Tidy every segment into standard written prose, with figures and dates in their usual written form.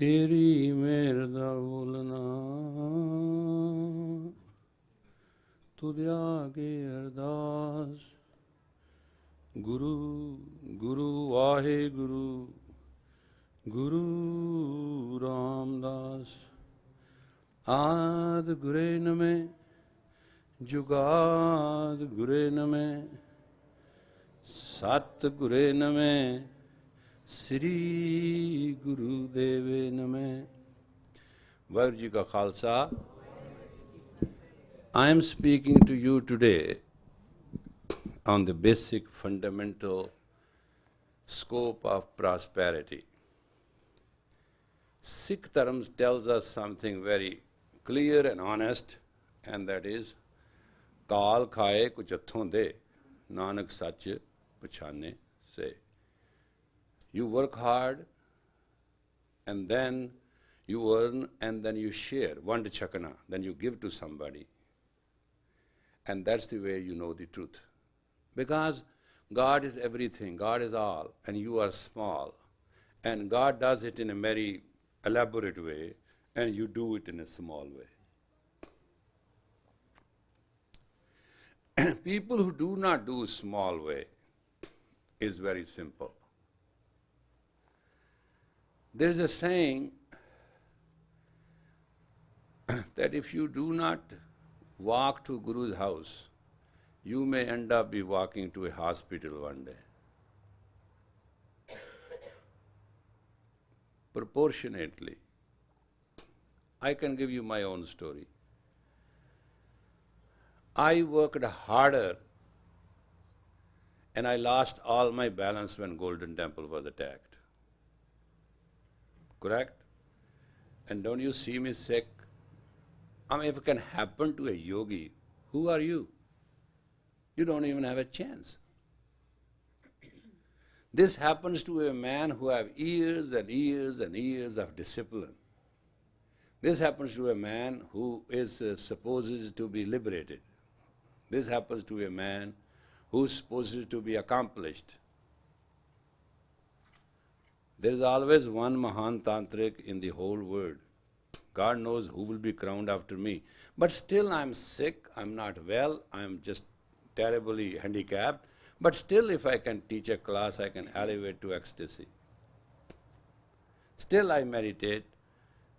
तेरी मेहर दा बोलना तुदे आगे अरदास गुरु गुरु वाहे गुरु गुरु रामदास आद गुरे नमे जुगाद गुरे नमे सत गुरे नमे श्री गुरु देवे नमे। वाहिगुरू जी का Khalsa. I am speaking to you today on the basic fundamental scope of prosperity. Sikh Dharma tells us something very clear and honest, and that is, Kaal khaye kuch hathon de, Nanak sach pachane se. You work hard, and then you earn, and then you share, vand chakana, then you give to somebody. And that's the way you know the truth. Because God is everything, God is all, and you are small. And God does it in a very elaborate way, and you do it in a small way. People who do not do small way is very simple. There is a saying that if you do not walk to Guru's house, you may end up be walking to a hospital one day. Proportionately. I can give you my own story. I worked harder and I lost all my balance when Golden Temple was attacked. Correct? And don't you see me sick? I mean, if it can happen to a yogi, who are you? You don't even have a chance. This happens to a man who have years and years and years of discipline. This happens to a man who is supposed to be liberated. This happens to a man who is supposed to be accomplished. There is always one Mahan Tantrik in the whole world. God knows who will be crowned after me. But still I'm sick, I'm not well, I'm just terribly handicapped. But still if I can teach a class, I can elevate to ecstasy. Still I meditate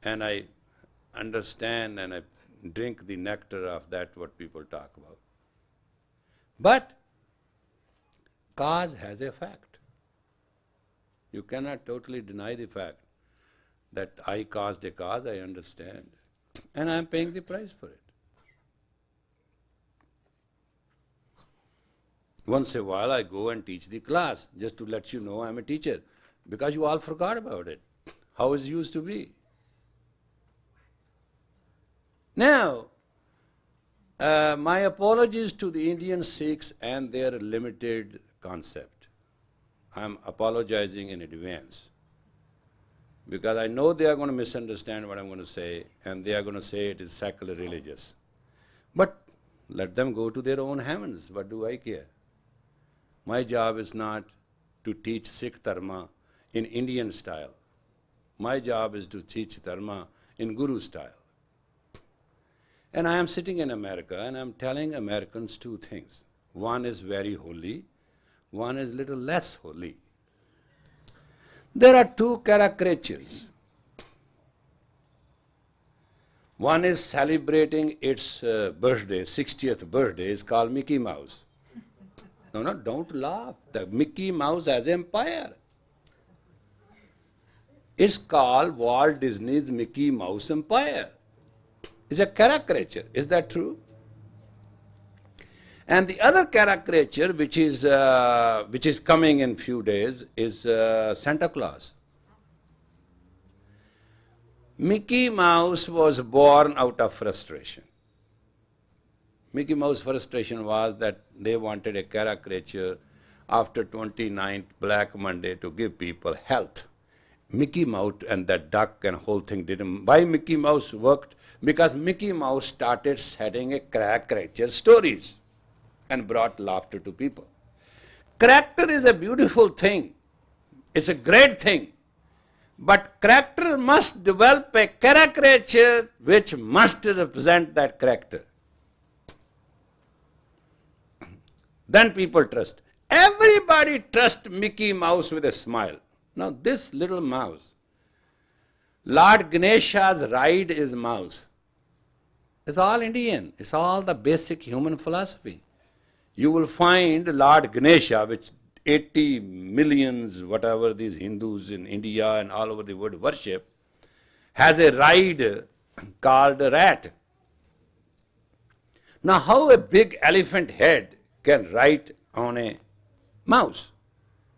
and I understand and I drink the nectar of that what people talk about. But cause has a fact. You cannot totally deny the fact that I caused a cause, I understand. And I am paying the price for it. Once a while I go and teach the class, just to let you know I am a teacher, because you all forgot about it, how it used to be. Now, my apologies to the Indian Sikhs and their limited concept. I am apologizing in advance, because I know they are going to misunderstand what I'm going to say, and they are going to say it is secular religious. But let them go to their own heavens. What do I care? My job is not to teach Sikh Dharma in Indian style. My job is to teach Dharma in Guru style. And I am sitting in America and I am telling Americans two things. One is very holy, one is little less holy. There are two caricatures. One is celebrating its birthday, 60th birthday, is called Mickey Mouse. No, don't laugh. The Mickey Mouse has empire. It's called Walt Disney's Mickey Mouse Empire. It's a caricature. Is that true? And the other caricature, which is coming in few days, is Santa Claus. Mickey Mouse was born out of frustration. Mickey Mouse frustration was that they wanted a caricature after 29th Black Monday to give people health. Mickey Mouse and that duck and whole thing didn't. Why Mickey Mouse worked? Because Mickey Mouse started setting a caricature stories and brought laughter to people. Character is a beautiful thing. It's a great thing. But character must develop a caricature which must represent that character. Then people trust. Everybody trusts Mickey Mouse with a smile. Now this little mouse, Lord Ganesha's ride is mouse. It's all Indian. It's all the basic human philosophy. You will find Lord Ganesha, which 80 millions, whatever these Hindus in India and all over the world worship, has a ride called a rat. Now how a big elephant head can ride on a mouse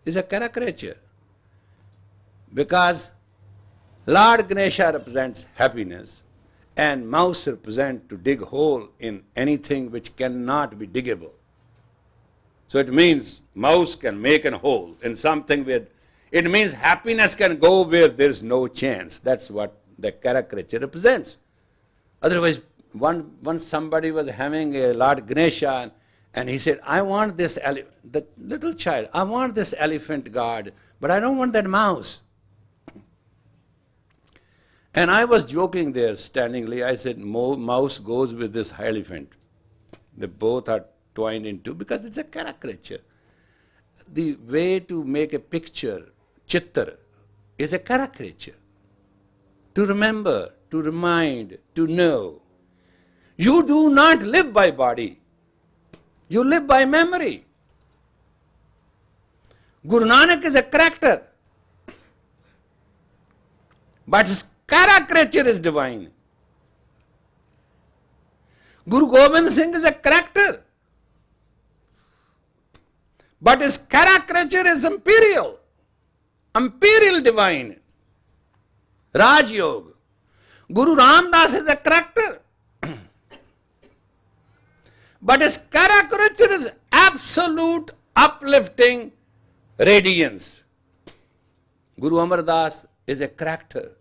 is a caricature. Because Lord Ganesha represents happiness and mouse represents to dig hole in anything which cannot be diggable. So it means mouse can make a hole in something where, it means happiness can go where there is no chance. That's what the caricature represents. Otherwise, once somebody was having a Lord Ganesha and he said, I want this the little child, I want this elephant god, but I don't want that mouse. And I was joking there standingly. I said, mouse goes with this elephant. They both are twined into, because it's a caricature. The way to make a picture, chittar, is a caricature. To remember, to remind, to know. You do not live by body. You live by memory. Guru Nanak is a character. But his caricature is divine. Guru Gobind Singh is a character. But his caricature is imperial divine. Raj Yoga. Guru Ram Das is a character. But his caricature is absolute uplifting radiance. Guru Amar Das is a character.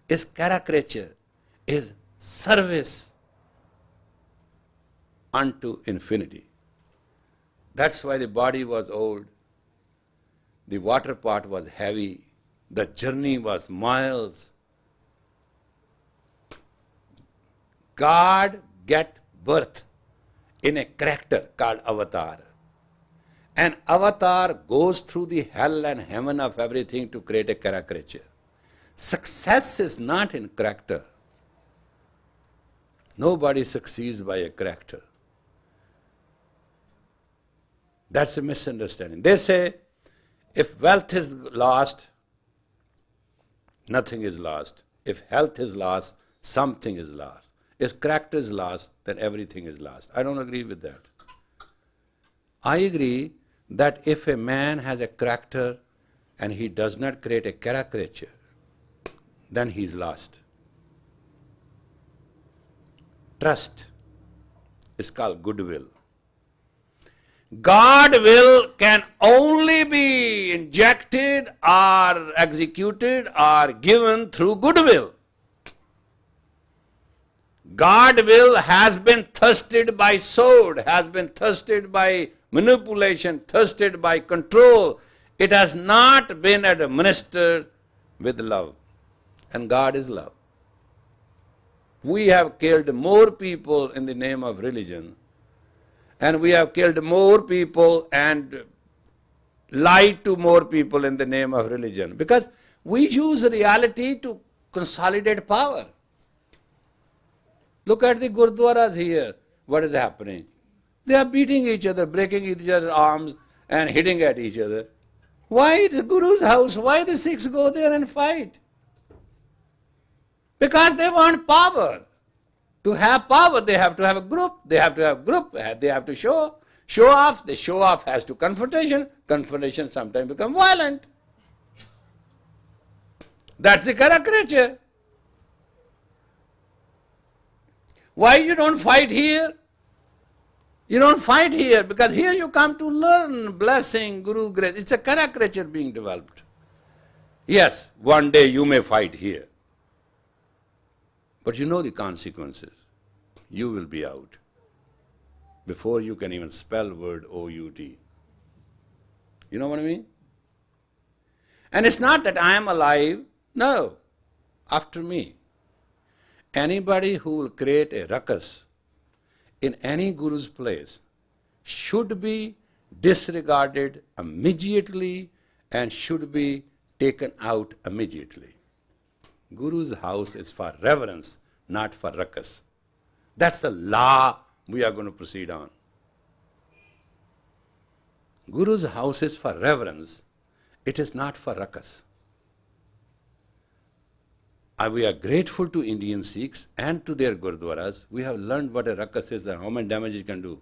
His caricature is service unto infinity. That's why the body was old, the water pot was heavy, the journey was miles. God get birth in a character called avatar. And avatar goes through the hell and heaven of everything to create a caricature. Success is not in character. Nobody succeeds by a character. That's a misunderstanding. They say, if wealth is lost, nothing is lost. If health is lost, something is lost. If character is lost, then everything is lost. I don't agree with that. I agree that if a man has a character and he does not create a caricature, then he is lost. Trust is called goodwill. God will can only be injected or executed or given through goodwill. God will has been thirsted by sword, has been thirsted by manipulation, thirsted by control. It has not been administered with love. And God is love. We have killed more people in the name of religion, and we have killed more people and lied to more people in the name of religion, because we use reality to consolidate power. Look at the Gurdwaras here. What is happening? They are beating each other, breaking each other's arms and hitting at each other. Why it's the Guru's house? Why the Sikhs go there and fight? Because they want power. To have power, they have to have a group. They have to have group. They have to show off. The show off has to confrontation. Confrontation sometimes become violent. That's the caricature. Why you don't fight here? You don't fight here because here you come to learn blessing, Guru grace. It's a caricature being developed. Yes, one day you may fight here. But you know the consequences. You will be out before you can even spell word O-U-T. You know what I mean? And it's not that I am alive. No, after me. Anybody who will create a ruckus in any Guru's place should be disregarded immediately and should be taken out immediately. Guru's house is for reverence, not for ruckus. That's the law we are going to proceed on. Guru's house is for reverence, it is not for ruckus. We are grateful to Indian Sikhs and to their Gurdwaras. We have learned what a ruckus is and how much damage it can do.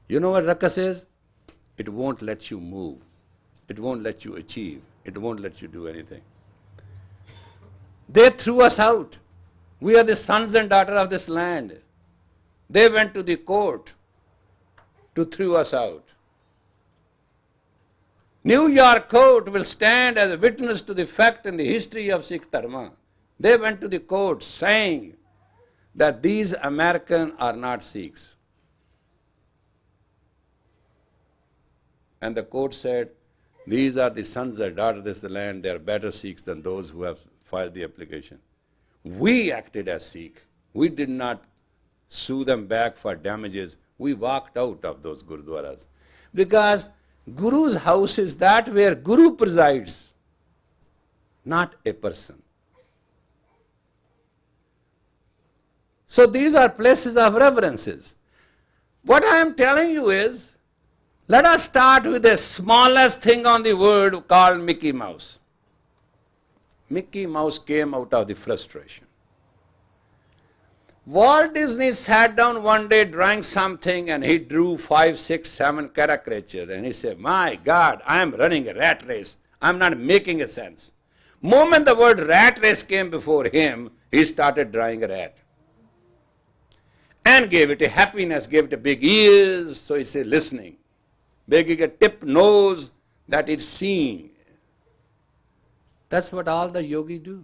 You know what ruckus is? It won't let you move. It won't let you achieve. It won't let you do anything. They threw us out. We are the sons and daughters of this land. They went to the court to throw us out. New York court will stand as a witness to the fact in the history of Sikh Dharma. They went to the court saying that these Americans are not Sikhs. And the court said, these are the sons and daughters of this land, they are better Sikhs than those who have filed the application. We acted as Sikh. We did not sue them back for damages. We walked out of those Gurdwaras. Because Guru's house is that where Guru presides, not a person. So these are places of reverences. What I am telling you is, let us start with the smallest thing on the world called Mickey Mouse. Mickey Mouse came out of the frustration. Walt Disney sat down one day drawing something and he drew 5, 6, 7 caricatures and he said, my God, I am running a rat race. I am not making a sense. Moment the word rat race came before him, he started drawing a rat. And gave it a happiness, gave it a big ears, so he said listening. Making a tip nose that it's seeing. That's what all the yogi do.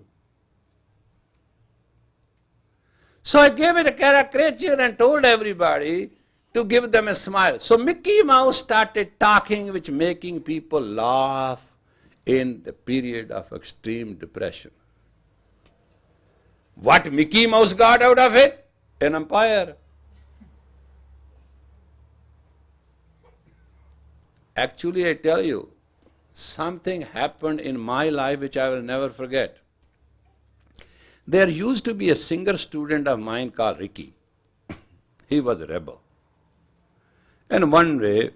So I gave it a caricature and told everybody to give them a smile. So Mickey Mouse started talking, which making people laugh in the period of extreme depression. What Mickey Mouse got out of it? An empire. Actually, I tell you, something happened in my life which I will never forget. There used to be a singer student of mine called Ricky. He was a rebel. And one day,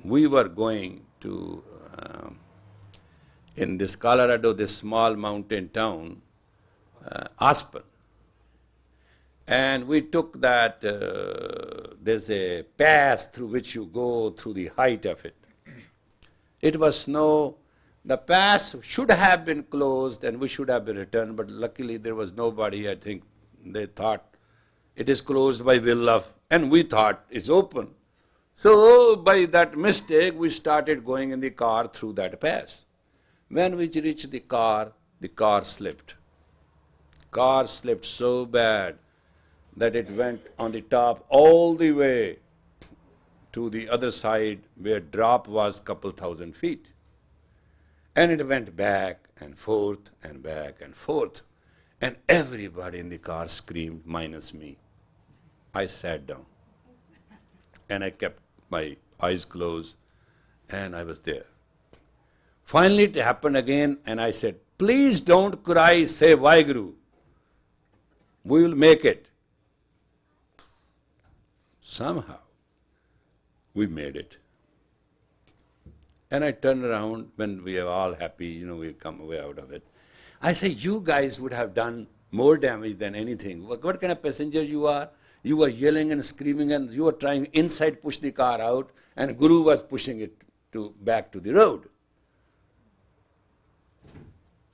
we were going to, in this Colorado, this small mountain town, Aspen. And we took that, there's a pass through which you go through the height of it. It was snow. The pass should have been closed and we should have been returned, but luckily there was nobody. I think they thought it is closed by will of, and we thought it's open. So by that mistake, we started going in the car through that pass. When we reached the car slipped. Car slipped so bad that it went on the top all the way to the other side where drop was couple thousand feet. And it went back and forth and back and forth. And everybody in the car screamed, minus me. I sat down. And I kept my eyes closed and I was there. Finally it happened again and I said, please don't cry, say Vaheguru. We will make it. Somehow, we made it. And I turned around when we were all happy, we come away out of it. I say, you guys would have done more damage than anything. What kind of passenger you are? You were yelling and screaming and you were trying inside push the car out and Guru was pushing it back to the road.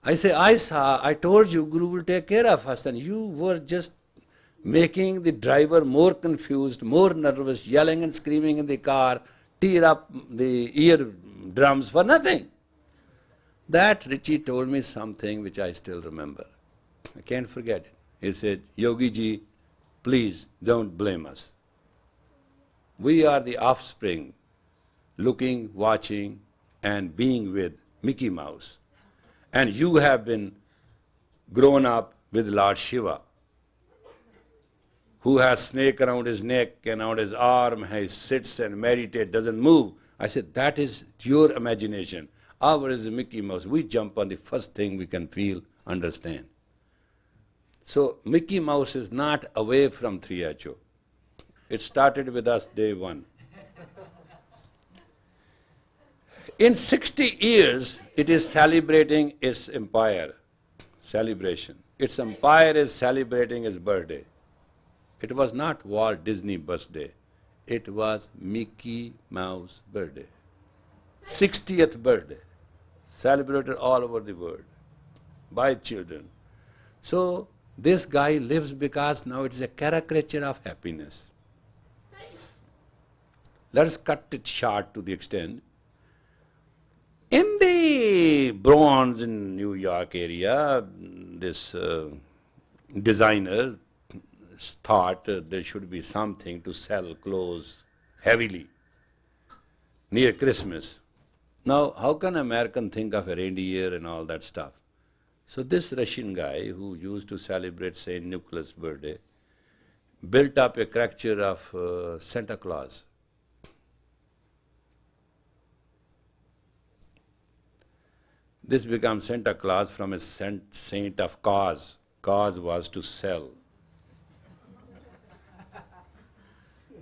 I say, I told you Guru will take care of us and you were just making the driver more confused, more nervous, yelling and screaming in the car, tear up the ear drums for nothing. That Richie told me something which I still remember. I can't forget it. He said, Yogi ji, please don't blame us. We are the offspring, looking, watching and being with Mickey Mouse. And you have been grown up with Lord Shiva, who has snake around his neck and around his arm, he sits and meditates, doesn't move. I said, that is your imagination. Ours is a Mickey Mouse. We jump on the first thing we can feel, understand. So Mickey Mouse is not away from 3HO. It started with us day one. In 60 years, it is celebrating its empire, celebration. Its empire is celebrating its birthday. It was not Walt Disney birthday. It was Mickey Mouse birthday. 60th birthday. Celebrated all over the world by children. So this guy lives because now it is a caricature of happiness. Let us cut it short to the extent. In the Bronx in New York area, this designer thought there should be something to sell clothes heavily near Christmas. Now, how can an American think of a reindeer and all that stuff? So this Russian guy who used to celebrate St. Nicholas' birthday built up a caricature of Santa Claus. This becomes Santa Claus from a saint of cause. Cause was to sell.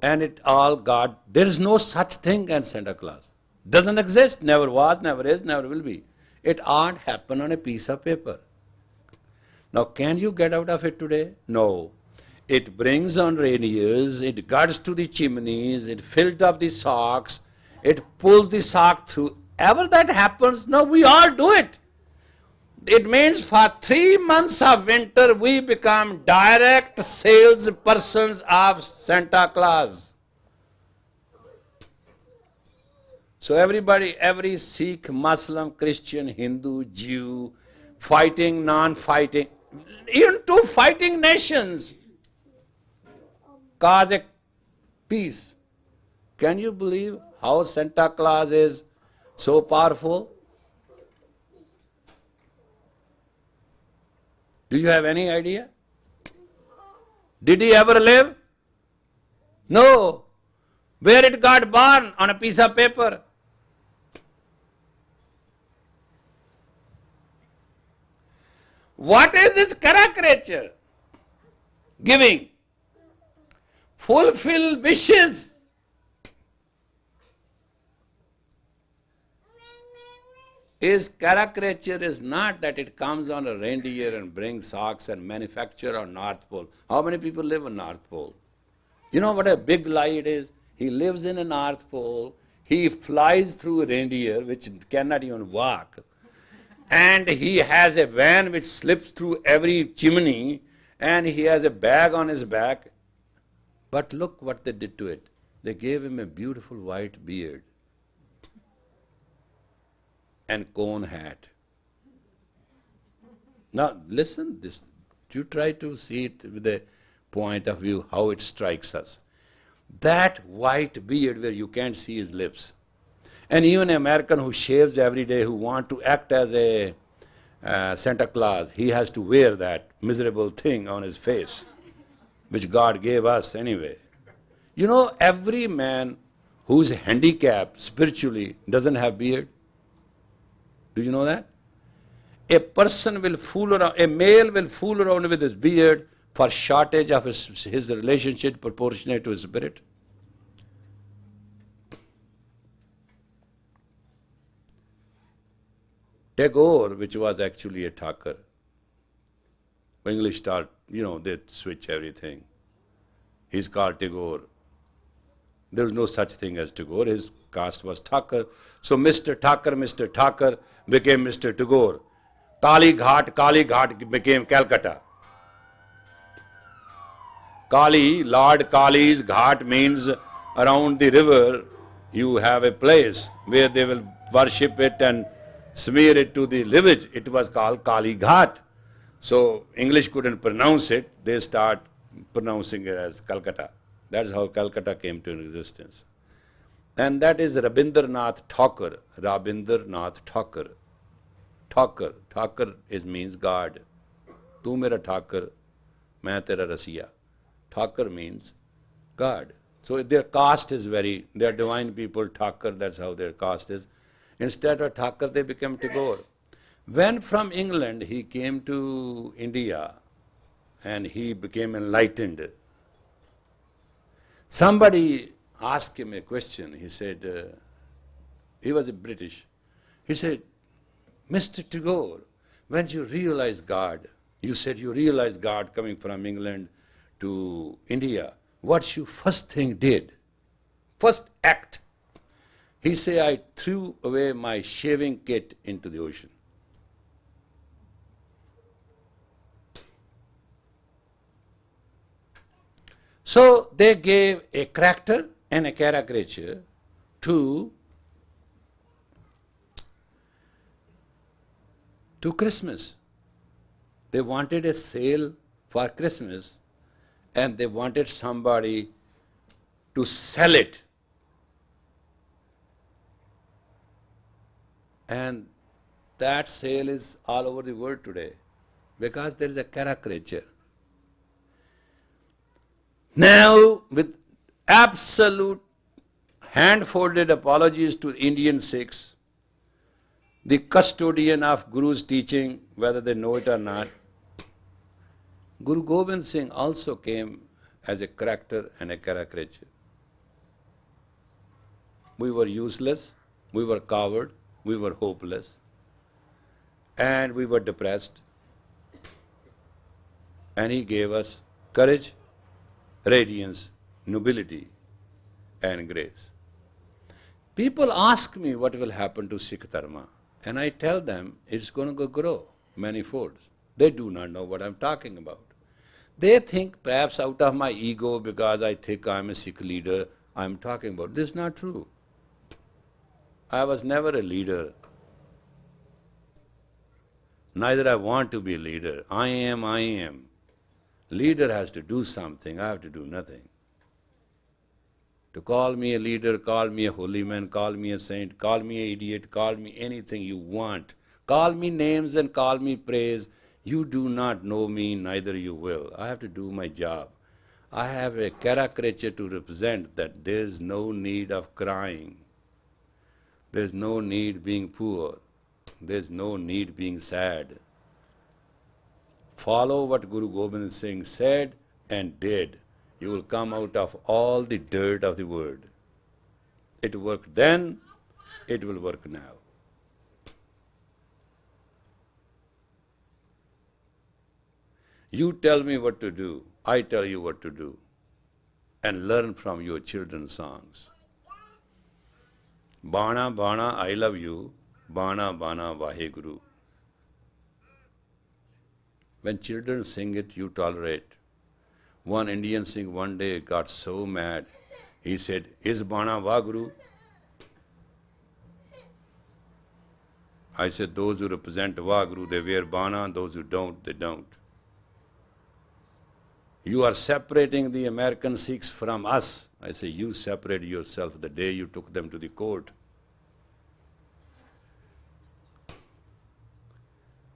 And it all got, there is no such thing as Santa Claus. Doesn't exist, never was, never is, never will be. It all happened on a piece of paper. Now can you get out of it today? No. It brings on reindeers, it guards to the chimneys, it fills up the socks, it pulls the sock through. Ever that happens, no, we all do it. It means for 3 months of winter, we become direct salespersons of Santa Claus. So everybody, every Sikh, Muslim, Christian, Hindu, Jew, fighting, non-fighting, even two fighting nations cause a peace. Can you believe how Santa Claus is so powerful? Do you have any idea? Did he ever live? No. Where it got born? On a piece of paper. What is this caricature? Giving. Fulfill wishes. His caricature is not that it comes on a reindeer and brings socks and manufacture on North Pole. How many people live on North Pole? You know what a big lie it is? He lives in a North Pole, he flies through a reindeer which cannot even walk, and he has a van which slips through every chimney, and he has a bag on his back. But look what they did to it. They gave him a beautiful white beard and cone hat. Now listen, this, you try to see it with a point of view how it strikes us. That white beard where you can't see his lips. And even an American who shaves every day, who wants to act as a Santa Claus, he has to wear that miserable thing on his face, which God gave us anyway. You know, every man who is handicapped spiritually doesn't have beard. Do you know that? A person will fool around, a male will fool around with his beard for shortage of his relationship proportionate to his spirit. Tagore, which was actually a Thakur, English taught, you know, they switch everything. He's called Tagore. There was no such thing as Tagore. His caste was Thakur. So Mr. Thakur became Mr. Tagore. Kali Ghat became Calcutta. Kali, Lord Kali's Ghat means around the river you have a place where they will worship it and smear it to the village. It was called Kali Ghat. So English couldn't pronounce it. They start pronouncing it as Calcutta. That's how Calcutta came to existence. And that is Rabindranath Thakur. Rabindranath Thakur. Thakur means God. Tu mera Thakur, main tera Rasiya. Thakur means God. So their caste is they are divine people, Thakur, that's how their caste is. Instead of Thakur, they became Tagore. When from England he came to India and he became enlightened, somebody asked him a question. He said, he was a British. He said, Mr. Tagore, when you realize God, you said you realized God coming from England to India, what you first thing did, first act? He said, I threw away my shaving kit into the ocean. So they gave a character and a caricature to Christmas. They wanted a sale for Christmas and they wanted somebody to sell it. And that sale is all over the world today because there is a caricature. Now, with absolute hand-folded apologies to Indian Sikhs, the custodian of Guru's teaching, whether they know it or not, Guru Gobind Singh also came as a character and a caricature. We were useless, we were coward, we were hopeless, and we were depressed. And he gave us courage, radiance, nobility, and grace. People ask me what will happen to Sikh Dharma, and I tell them it's going to grow many folds. They do not know what I'm talking about. They think perhaps out of my ego, because I think I'm a Sikh leader, I'm talking about. This is not true. I was never a leader. Neither I want to be a leader. I am. Leader has to do something, I have to do nothing. To call me a leader, call me a holy man, call me a saint, call me an idiot, call me anything you want. Call me names and call me praise. You do not know me, neither you will. I have to do my job. I have a caricature to represent that there is no need of crying. There is no need being poor. There is no need being sad. Follow what Guru Gobind Singh said and did. You will come out of all the dirt of the world. It worked then, it will work now. You tell me what to do, I tell you what to do. And learn from your children's songs. Bana, Bana, I love you. Bana, Bana, Vaheguru. When children sing it, you tolerate. One Indian Sikh one day got so mad, he said, is Bana Vaheguru? I said, those who represent Vaheguru, they wear Bana, those who don't, they don't. You are separating the American Sikhs from us. I say, you separated yourself the day you took them to the court.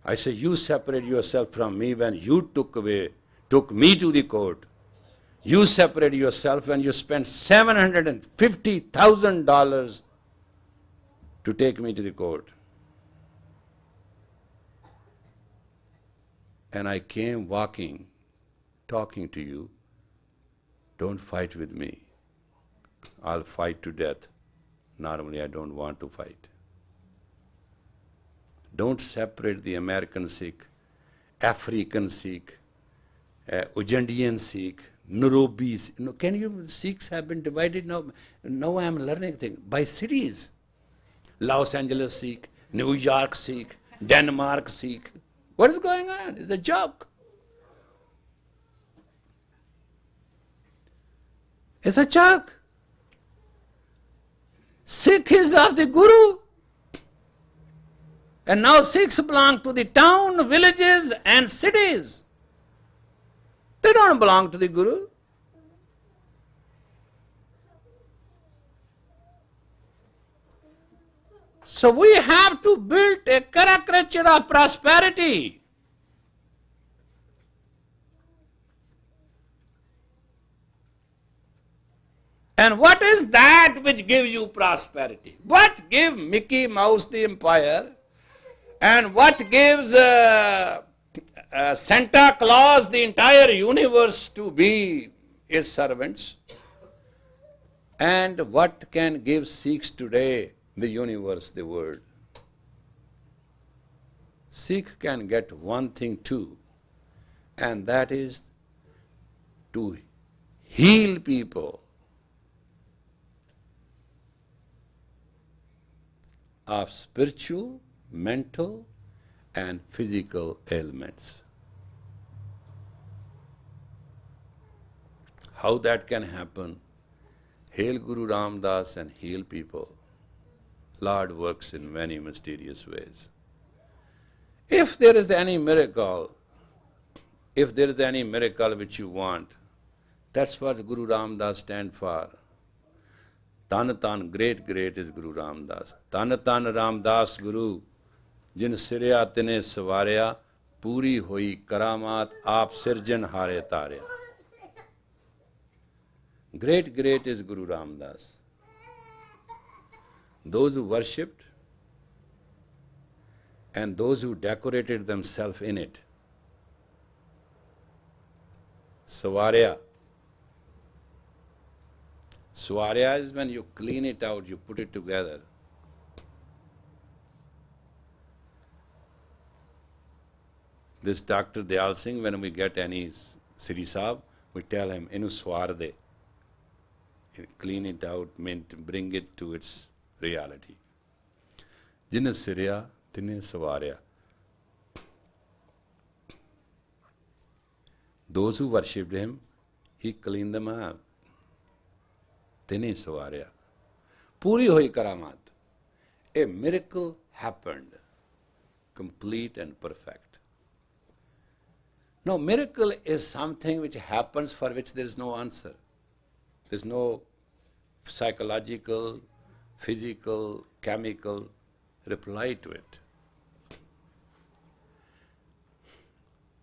I say, you separate yourself from me when you took me to the court. You separate yourself when you spent $750,000 to take me to the court. And I came walking, talking to you. Don't fight with me. I'll fight to death. Normally I don't want to fight. Don't separate the American Sikh, African Sikh, Ugandan Sikh, Nairobi. No, can you, Sikhs have been divided now? Now I am learning things by cities. Los Angeles Sikh, New York Sikh, Denmark Sikh. What is going on? It's a joke. It's a joke. Sikh is of the Guru. And now Sikhs belong to the town, villages and cities. They don't belong to the Guru. So we have to build a caricature of prosperity. And what is that which gives you prosperity? What gives Mickey Mouse the empire? And what gives Santa Claus the entire universe to be his servants? And what can give Sikhs today the universe, the world? Sikh can get one thing too, and that is to heal people of spiritual, mental, and physical ailments. How that can happen? Hail Guru Ram Das and heal people. Lord works in many mysterious ways. If there is any miracle, which you want, that's what Guru Ram Das stands for. Tan Tan, great is Guru Ram Das. Tan Tan Ram Das Guru, jin sirya tine savarya, puri hoi karamat, aap sirjan hare tarya. Great is Guru Ram Das. Those who worshipped and those who decorated themselves in it. Savarya. Swarya is when you clean it out, you put it together. This Dr. Dayal Singh, when we get any Sri Sahib, we tell him, inu swar de. Clean it out, bring it to its reality. Jina sirya, tine savarya. Those who worshipped him, he cleaned them up. Tine savarya. Puri hoi karamat. A miracle happened, complete and perfect. Now, miracle is something which happens for which there is no answer. There is no psychological, physical, chemical reply to it.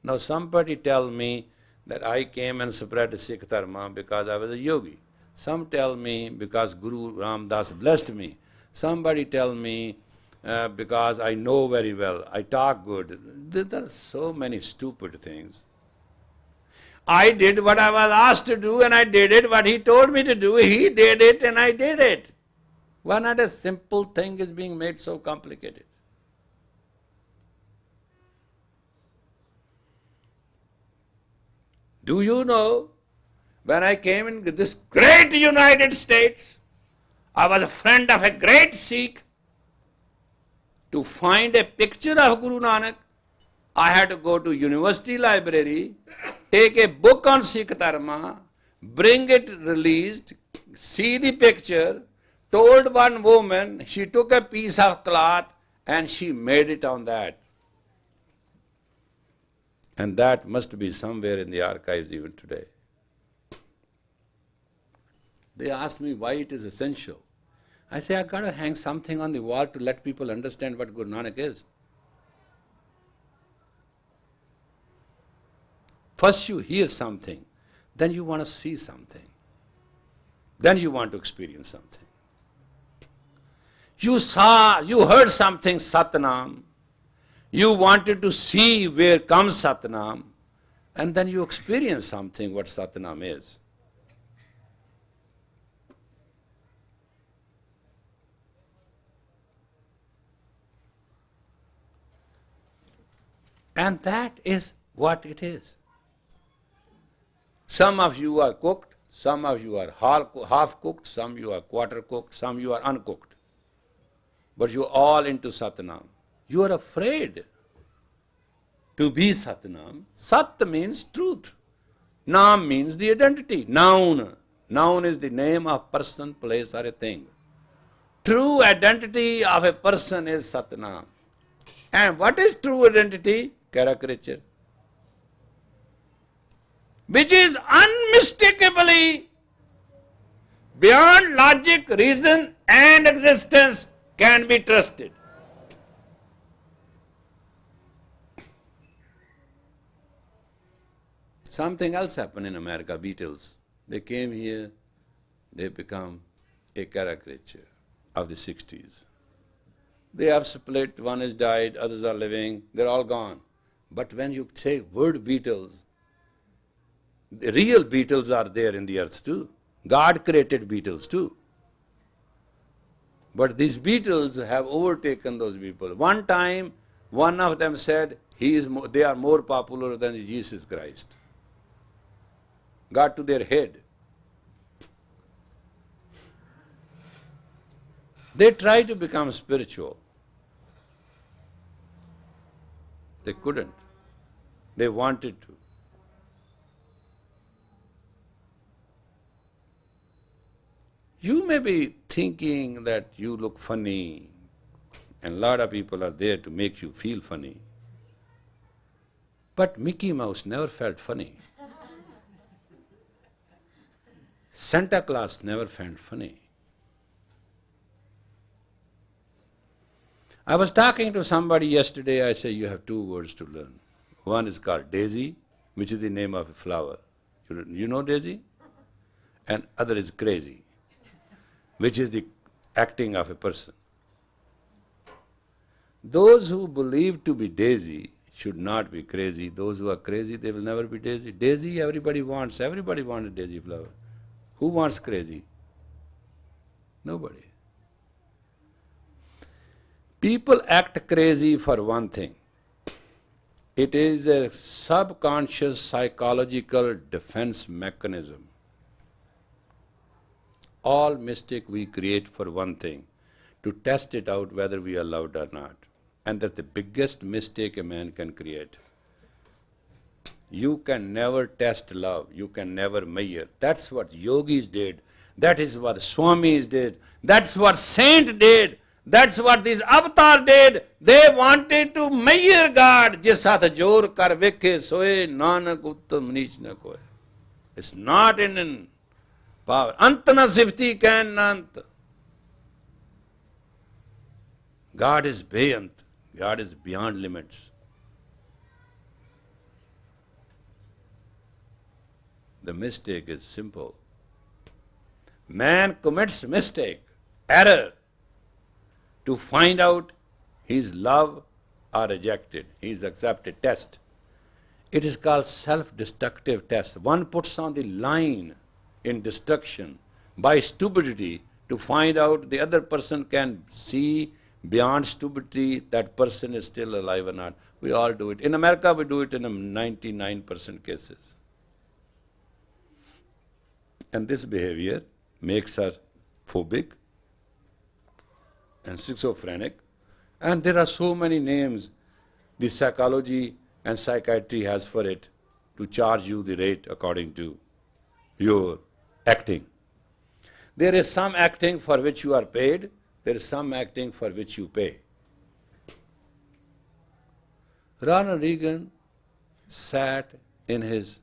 Now, somebody tell me that I came and spread Sikh Dharma because I was a yogi. Some tell me because Guru Ram Das blessed me. Somebody tell me because I know very well, I talk good. There are so many stupid things. I did what I was asked to do and I did it. What he told me to do, he did it and I did it. Why not a simple thing is being made so complicated? Do you know, when I came in this great United States, I was a friend of a great Sikh. To find a picture of Guru Nanak, I had to go to university library, take a book on Sikh Dharma, bring it released, see the picture, told one woman, she took a piece of cloth and she made it on that. And that must be somewhere in the archives even today. They asked me why it is essential. I say, I've got to hang something on the wall to let people understand what Guru Nanak is. First you hear something, then you want to see something. Then you want to experience something. You heard something, Satnam. You wanted to see where comes Satnam, and then you experience something, what Satnam is. And that is what it is. Some of you are cooked, some of you are half cooked, some of you are quarter cooked, some of you are uncooked. But you are all into Satnam. You are afraid to be Satnam. Sat means truth. Nam means the identity. Noun. Noun is the name of person, place, or a thing. True identity of a person is Satnam. And what is true identity? Caricature. Which is unmistakably beyond logic, reason, and existence can be trusted. Something else happened in America, Beatles. They came here, they become a caricature of the 60s. They have split, one has died, others are living, they're all gone. But when you say word Beatles, the real Beatles are there in the earth too. God created Beatles too. But these Beatles have overtaken those people. One time, one of them said, they are more popular than Jesus Christ. Got to their head. They tried to become spiritual. They couldn't. They wanted to. You may be thinking that you look funny, and a lot of people are there to make you feel funny. But Mickey Mouse never felt funny. Santa Claus never felt funny. I was talking to somebody yesterday, I said, you have two words to learn. One is called daisy, which is the name of a flower. You know daisy? And other is crazy, which is the acting of a person. Those who believe to be daisy should not be crazy. Those who are crazy, they will never be daisy. Daisy everybody wants a daisy flower. Who wants crazy? Nobody. People act crazy for one thing. It is a subconscious psychological defense mechanism. All mistake we create for one thing, to test it out whether we are loved or not. And that's the biggest mistake a man can create. You can never test love, you can never measure. That's what yogis did, that is what Swamis did, that's what saint did. That's what these avatars did. They wanted to measure God. Jis saath jor kar vekhe soe nanak uttam neech na koe. It's not in power. Ant na sifti can ant. God is beyant. God is beyond limits. The mistake is simple. Man commits mistake, error, to find out his love or rejected, he is accepted test. It is called self-destructive test. One puts on the line in destruction by stupidity to find out the other person can see beyond stupidity that person is still alive or not. We all do it. In America we do it in 99% cases. And this behavior makes her phobic and schizophrenic, and there are so many names the psychology and psychiatry has for it to charge you the rate according to your acting. There is some acting for which you are paid, there is some acting for which you pay. Ronald Reagan sat in his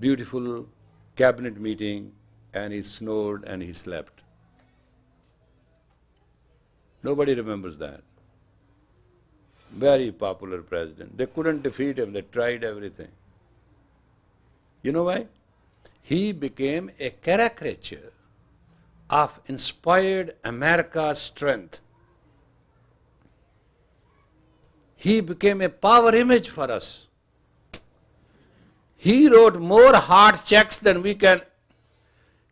beautiful cabinet meeting and he snored and he slept. Nobody remembers that. Very popular president. They couldn't defeat him, they tried everything. You know why? He became a caricature of inspired America's strength. He became a power image for us. He wrote more hard checks than we can.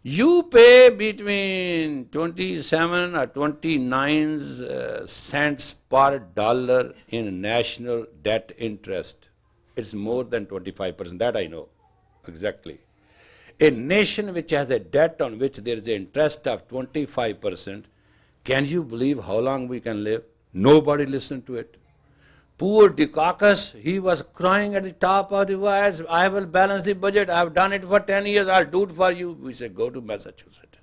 You pay between 27 or 29 cents per dollar in national debt interest. It's more than 25%, that I know exactly. A nation which has a debt on which there is an interest of 25%, can you believe how long we can live? Nobody listened to it. Poor Dukakis, he was crying at the top of the voice, I will balance the budget, I have done it for 10 years, I'll do it for you. We said, go to Massachusetts.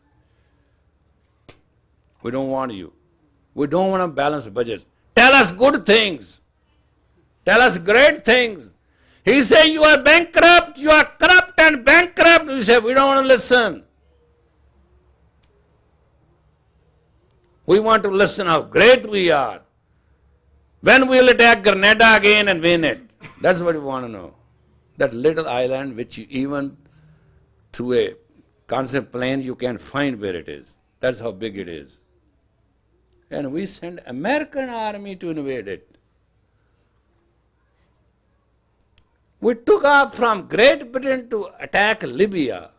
We don't want you. We don't want to balance budgets. Tell us good things. Tell us great things. He said, you are bankrupt, you are corrupt and bankrupt. We said, we don't want to listen. We want to listen how great we are. When we will attack Grenada again and win it? That's what we want to know. That little island which even through a concept plane, you can find where it is. That's how big it is. And we send American army to invade it. We took off from Great Britain to attack Libya.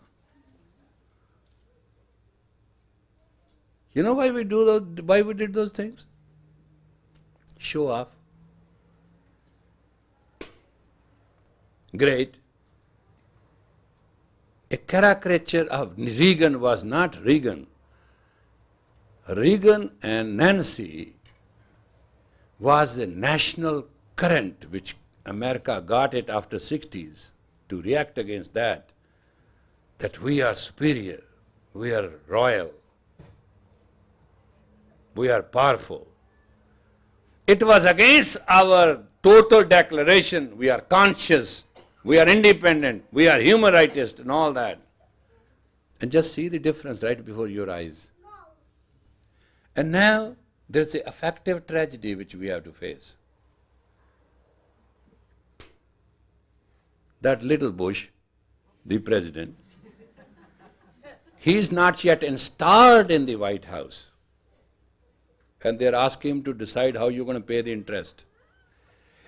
You know why we did those things? Show off. Great. A caricature of Reagan was not Reagan. Reagan and Nancy was a national current which America got it after 60s to react against that we are superior, we are royal, we are powerful. It was against our total declaration, we are conscious, we are independent, we are human rightists and all that. And just see the difference right before your eyes. And now there's the affective tragedy which we have to face. That little Bush, the president, he is not yet installed in the White House. And they're asking him to decide how you're going to pay the interest.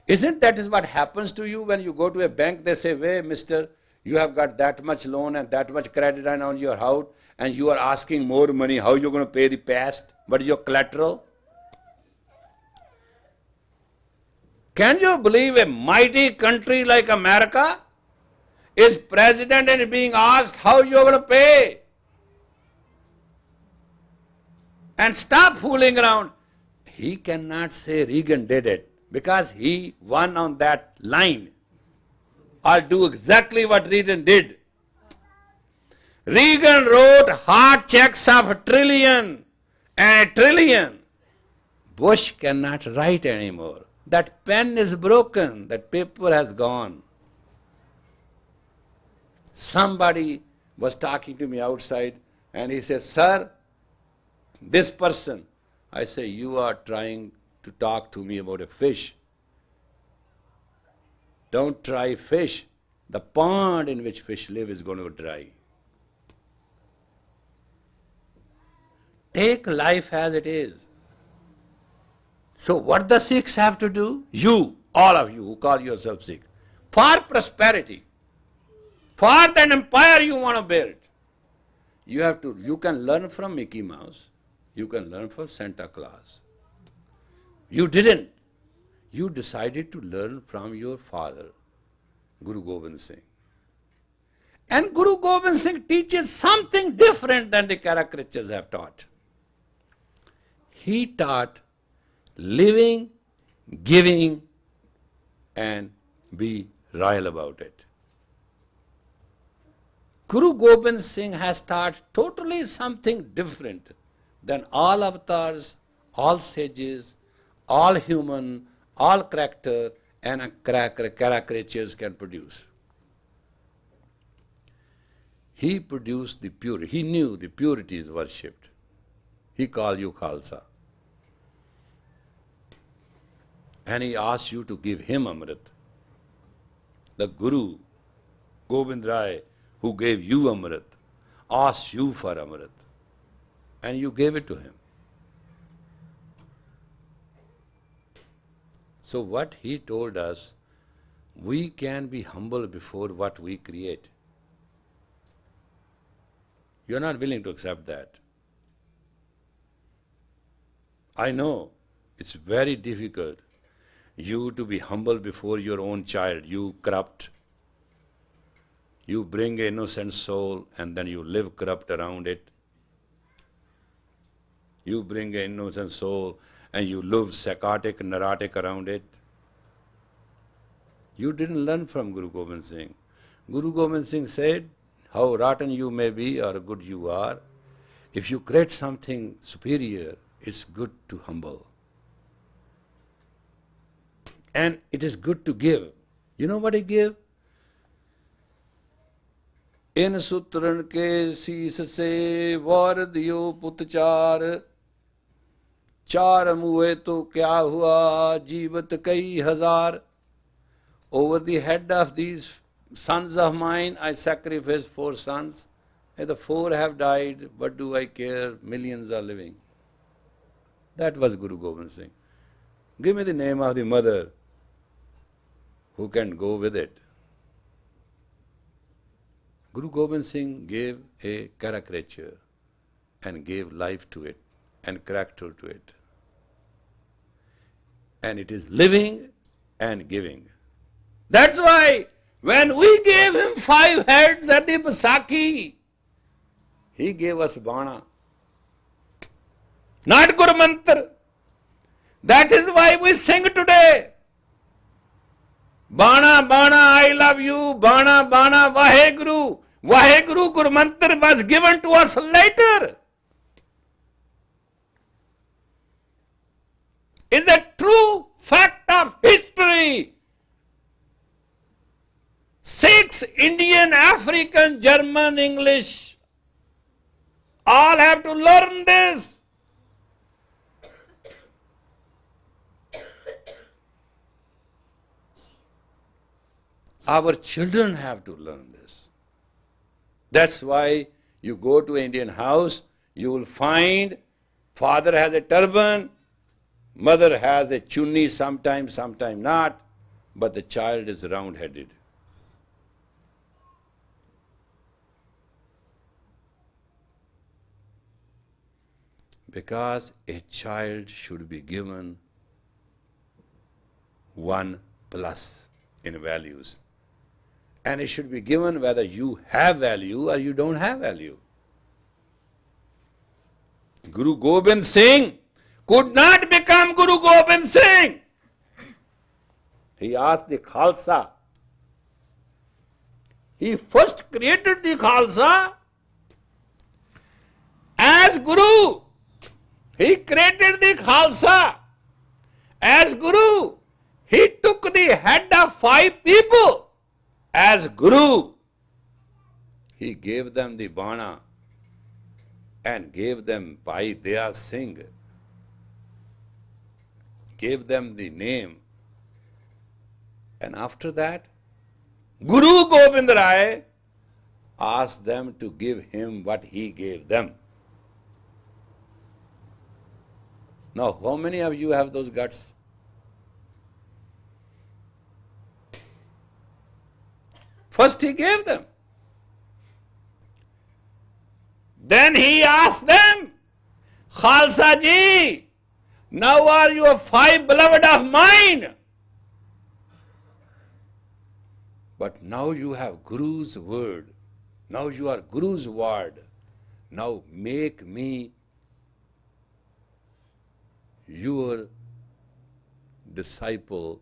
Isn't that is what happens to you when you go to a bank? They say, "Hey, mister, you have got that much loan and that much credit on your house, and you are asking more money. How are you going to pay the past? What is your collateral?" Can you believe a mighty country like America is president and being asked how you are going to pay? And stop fooling around. He cannot say Reagan did it because he won on that line. I'll do exactly what Reagan did. Reagan wrote hard checks of $1 trillion and $1 trillion. Bush cannot write anymore. That pen is broken, that paper has gone. Somebody was talking to me outside and he said, "Sir, this person." I say, "You are trying to talk to me about a fish. Don't try fish. The pond in which fish live is going to dry." Take life as it is. So what the Sikhs have to do? You, all of you who call yourself Sikh, for prosperity, for that empire you want to build, you can learn from Mickey Mouse, you can learn from Santa Claus. You didn't. You decided to learn from your father, Guru Gobind Singh. And Guru Gobind Singh teaches something different than the caricatures have taught. He taught living, giving, and be royal about it. Guru Gobind Singh has taught totally something different than all avatars, all sages, all human, all character, and caricatures can produce. He produced the purity. He knew the purity is worshipped. He called you Khalsa. And he asked you to give him Amrit. The Guru, Gobind Rai, who gave you Amrit, asked you for Amrit. And you gave it to him. So what he told us, we can be humble before what we create. You're not willing to accept that. I know it's very difficult you to be humble before your own child. You corrupt. You bring an innocent soul and then you live corrupt around it. You bring an innocent soul and you live psychotic, neurotic around it. You didn't learn from Guru Gobind Singh. Guru Gobind Singh said, how rotten you may be or good you are, if you create something superior, it's good to humble. And it is good to give. You know what he gave? In sutran ke shees se var diyo putchar, char muhe to kya hua, jeevat kai hazar. Over the head of these sons of mine, I sacrificed 4 sons. Hey, the four have died, what do I care? Millions are living. That was Guru Gobind Singh. Give me the name of the mother who can go with it. Guru Gobind Singh gave a caricature and gave life to it and character to it. And it is living and giving. That's why when we gave him 5 heads at the Baisakhi, he gave us Bana, not Guru Mantra. That is why we sing today. Bana, Bana, I love you. Bana, Bana, Vaheguru. Vaheguru, Guru Mantra was given to us later. Is a true fact of history. 6 Indian, African, German, English, all have to learn this. Our children have to learn this. That's why you go to an Indian house, you will find father has a turban, mother has a chunni, sometimes not, but the child is round-headed. Because a child should be given 1 plus in values. And it should be given whether you have value or you don't have value. Guru Gobind Singh could not become Guru Gobind Singh. He asked the Khalsa. He first created the Khalsa as Guru. He created the Khalsa as Guru. He took the head of 5 people as Guru. He gave them the Bana and gave them Bhai Daya Singh, gave them the name. And after that, Guru Gobind Rai asked them to give him what he gave them. Now, how many of you have those guts? First he gave them. Then he asked them, Khalsa ji, now are you 5 beloved of mine? But now you have Guru's word. Now you are Guru's word. Now make me your disciple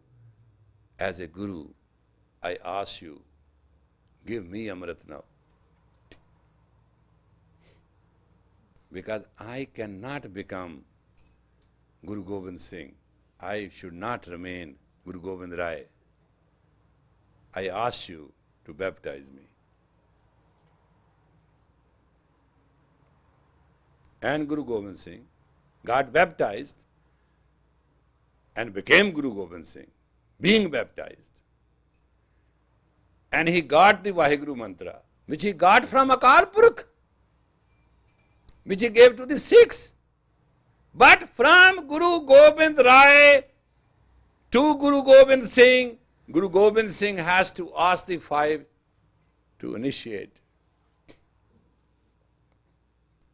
as a Guru. I ask you, give me Amrit now. Because I cannot become Guru Gobind Singh. I should not remain Guru Gobind Rai. I ask you to baptize me. And Guru Gobind Singh got baptized and became Guru Gobind Singh, being baptized. And he got the Vaheguru mantra, which he got from Akal Purkh, which he gave to the Sikhs. But from Guru Gobind Rai to Guru Gobind Singh has to ask the 5 to initiate.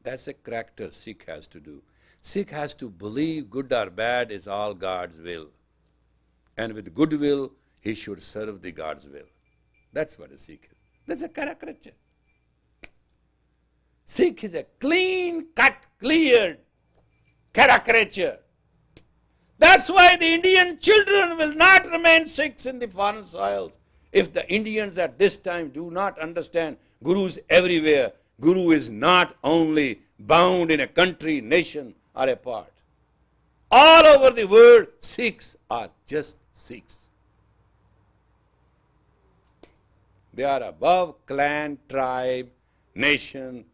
That's a character Sikh has to do. Sikh has to believe good or bad is all God's will. And with good will, he should serve the God's will. That's what a Sikh is. That's a caricature. Sikh is a clean-cut, cleared caricature. That's why the Indian children will not remain Sikhs in the foreign soils. If the Indians at this time do not understand Guru's everywhere, Guru is not only bound in a country, nation, or a part. All over the world, Sikhs are just Sikhs. They are above clan, tribe, nation.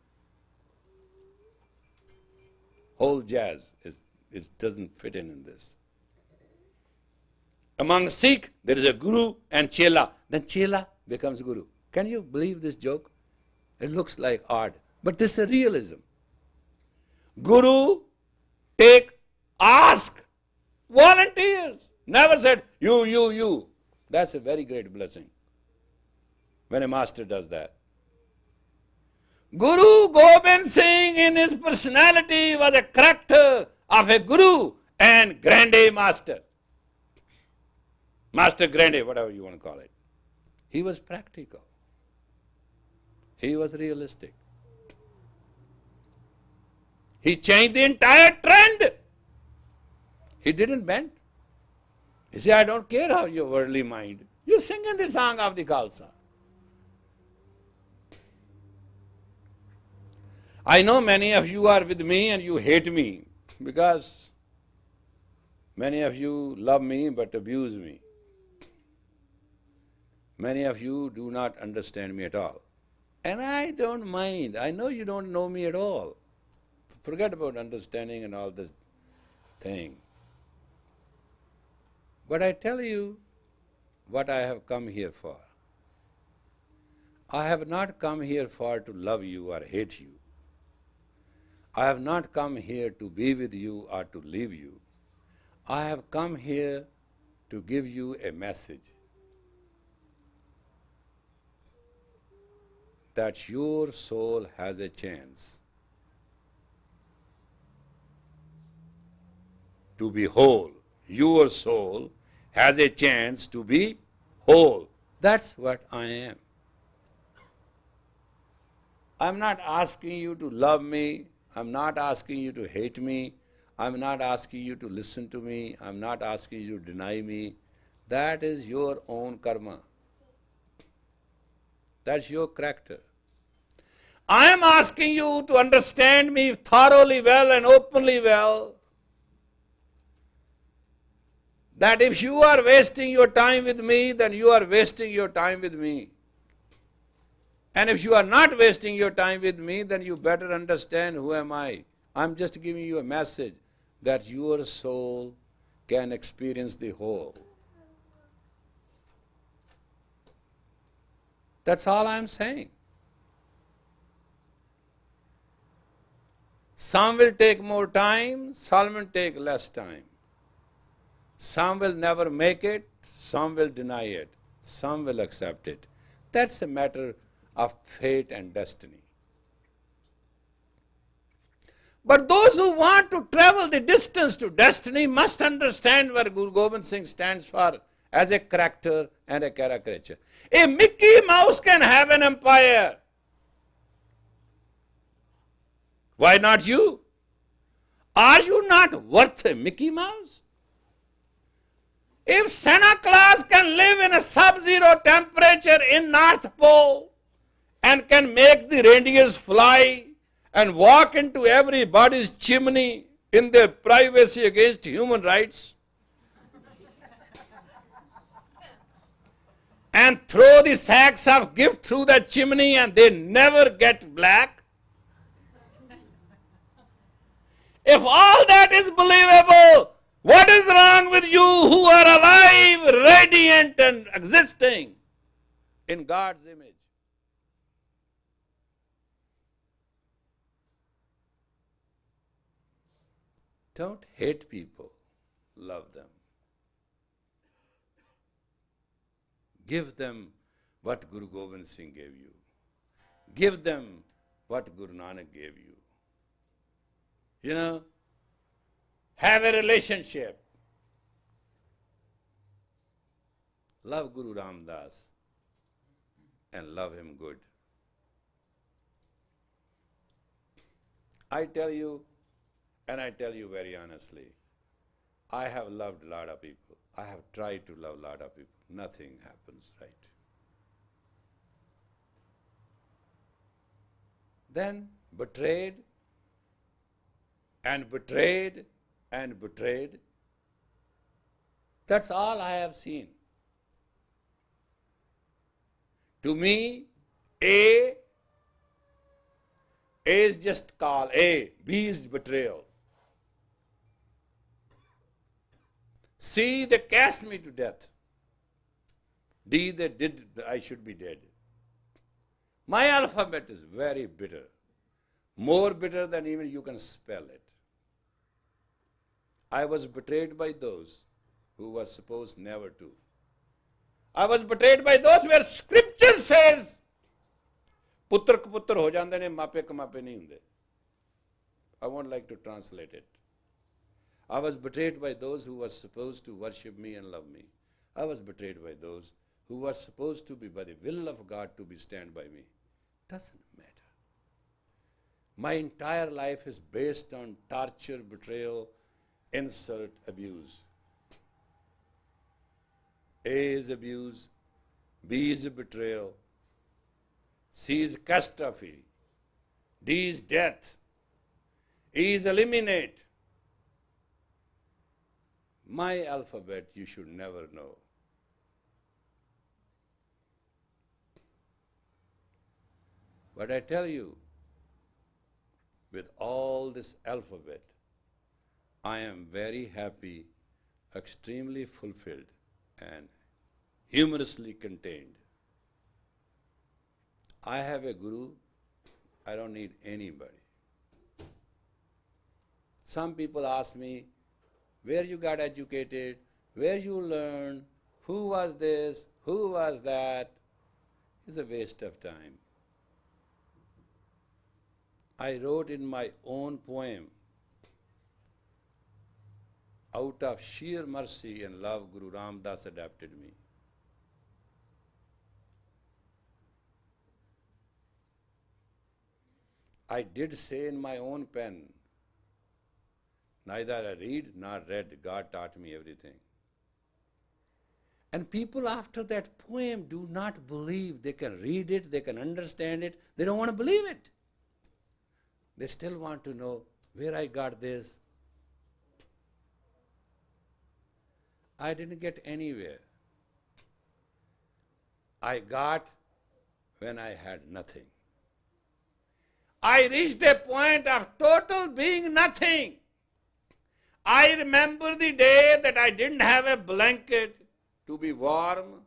Whole jazz doesn't fit in this. Among Sikh, there is a Guru and Chela. Then Chela becomes Guru. Can you believe this joke? It looks like odd, but this is realism. Guru, ask, volunteers. Never said, you. That's a very great blessing when a master does that. Guru Gobind Singh in his personality was a character of a guru and grande master. Master grande, whatever you want to call it. He was practical. He was realistic. He changed the entire trend. He didn't bend. He said, I don't care how your worldly mind. You sing in the song of the Khalsa. I know many of you are with me and you hate me because many of you love me but abuse me. Many of you do not understand me at all. And I don't mind. I know you don't know me at all. Forget about understanding and all this thing. But I tell you what I have come here for. I have not come here for to love you or hate you. I have not come here to be with you or to leave you. I have come here to give you a message that your soul has a chance to be whole. Your soul has a chance to be whole. That's what I am. I'm not asking you to love me. I'm not asking you to hate me. I'm not asking you to listen to me. I'm not asking you to deny me. That is your own karma. That's your character. I am asking you to understand me thoroughly well and openly well. That if you are wasting your time with me, then you are wasting your time with me. And if you are not wasting your time with me, then you better understand who am I. I'm just giving you a message that your soul can experience the whole. That's all I'm saying. Some will take more time, some will take less time. Some will never make it, some will deny it, some will accept it. That's a matter of fate and destiny. But those who want to travel the distance to destiny must understand what Guru Gobind Singh stands for as a character and a caricature. A Mickey Mouse can have an empire. Why not you? Are you not worth a Mickey Mouse? If Santa Claus can live in a sub-zero temperature in North Pole and can make the reindeers fly and walk into everybody's chimney in their privacy against human rights and throw the sacks of gift through the chimney and they never get black, if all that is believable, what is wrong with you who are alive, radiant and existing in God's image? Don't hate people, love them. Give them what Guru Gobind Singh gave you. Give them what Guru Nanak gave you. You know, have a relationship. Love Guru Ram Das and love him good. I tell you, and I tell you very honestly, I have loved a lot of people. I have tried to love a lot of people. Nothing happens right. Then betrayed and betrayed and betrayed. That's all I have seen. To me, A is just call A, B is betrayal. C, they cast me to death. D, they did, I should be dead. My alphabet is very bitter, more bitter than even you can spell it. I was betrayed by those who were supposed never to. I was betrayed by those where scripture says, ਪੁੱਤਰ ਕਪੁੱਤਰ ਹੋ ਜਾਂਦੇ ਨੇ, ਮਾਪੇ ਕਮਾਪੇ ਨਹੀਂ ਹੁੰਦੇ. I won't like to translate it. I was betrayed by those who were supposed to worship me and love me. I was betrayed by those who were supposed to be by the will of God to be stand by me. Doesn't matter. My entire life is based on torture, betrayal, insult, abuse. A is abuse, B is a betrayal, C is catastrophe, D is death, E is eliminate. My alphabet you should never know. But I tell you, with all this alphabet, I am very happy, extremely fulfilled, and humorously contained. I have a guru, I don't need anybody. Some people ask me, where you got educated, where you learned, who was this, who was that. It's a waste of time. I wrote in my own poem, out of sheer mercy and love, Guru Ram Das adopted me. I did say in my own pen, neither I read nor read, God taught me everything. And people after that poem do not believe. They can read it, they can understand it, they don't want to believe it. They still want to know where I got this. I didn't get anywhere. I got when I had nothing. I reached a point of total being nothing. I remember the day that I didn't have a blanket to be warm.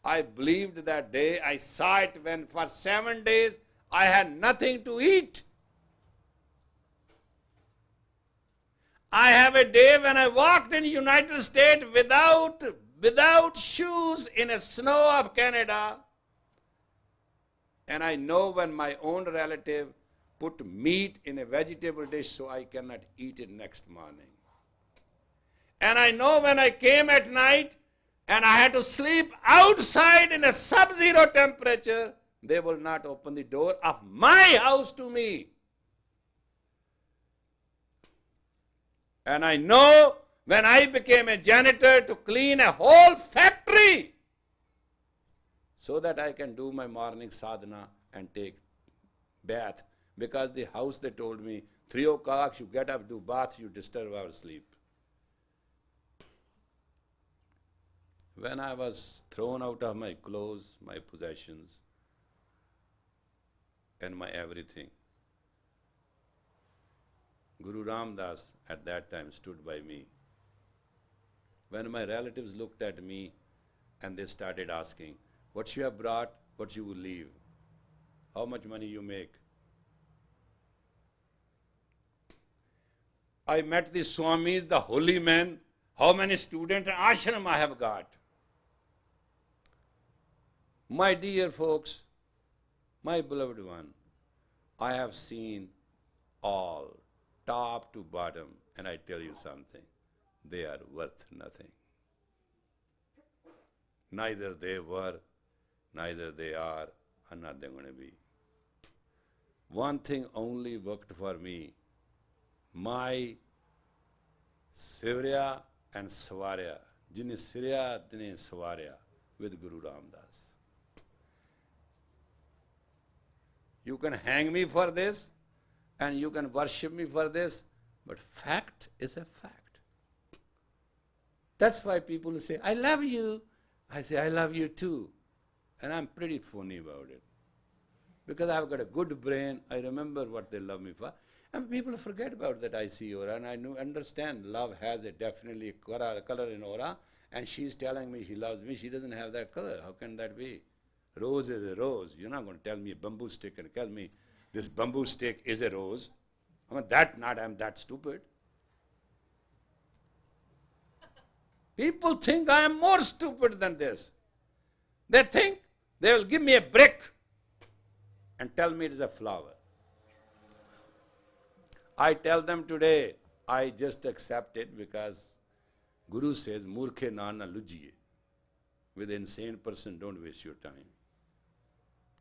I believed that day. I saw it when for 7 days I had nothing to eat. I have a day when I walked in the United States without shoes in the snow of Canada. And I know when my own relative put meat in a vegetable dish so I cannot eat it next morning. And I know when I came at night and I had to sleep outside in a sub-zero temperature, they will not open the door of my house to me. And I know when I became a janitor to clean a whole factory so that I can do my morning sadhana and take bath, because the house, they told me, 3 o'clock you get up, do bath, you disturb our sleep. When I was thrown out of my clothes, my possessions, and my everything, Guru Ram Das at that time stood by me. When my relatives looked at me and they started asking, what you have brought, what you will leave, how much money you make. I met the Swamis, the holy men, how many students and ashram I have got. My dear folks, my beloved one, I have seen all, top to bottom, and I tell you something, they are worth nothing. Neither they were, neither they are, and not they're going to be. One thing only worked for me, my Sivrya and Swarya, Jine Sirya, Jine Swarya, with Guru Ram Das. You can hang me for this, and you can worship me for this, but fact is a fact. That's why people say, I love you. I say, I love you too. And I'm pretty phony about it. Because I've got a good brain, I remember what they love me for. And people forget about that I see aura, and I understand love has a definitely color in aura, and she's telling me she loves me, she doesn't have that color. How can that be? Rose is a rose. You're not going to tell me a bamboo stick and tell me this bamboo stick is a rose. I'm that stupid. People think I am more stupid than this. They think they will give me a brick and tell me it is a flower. I tell them today, I just accept it because Guru says, Murkhe nana lujiye. With an insane person, don't waste your time.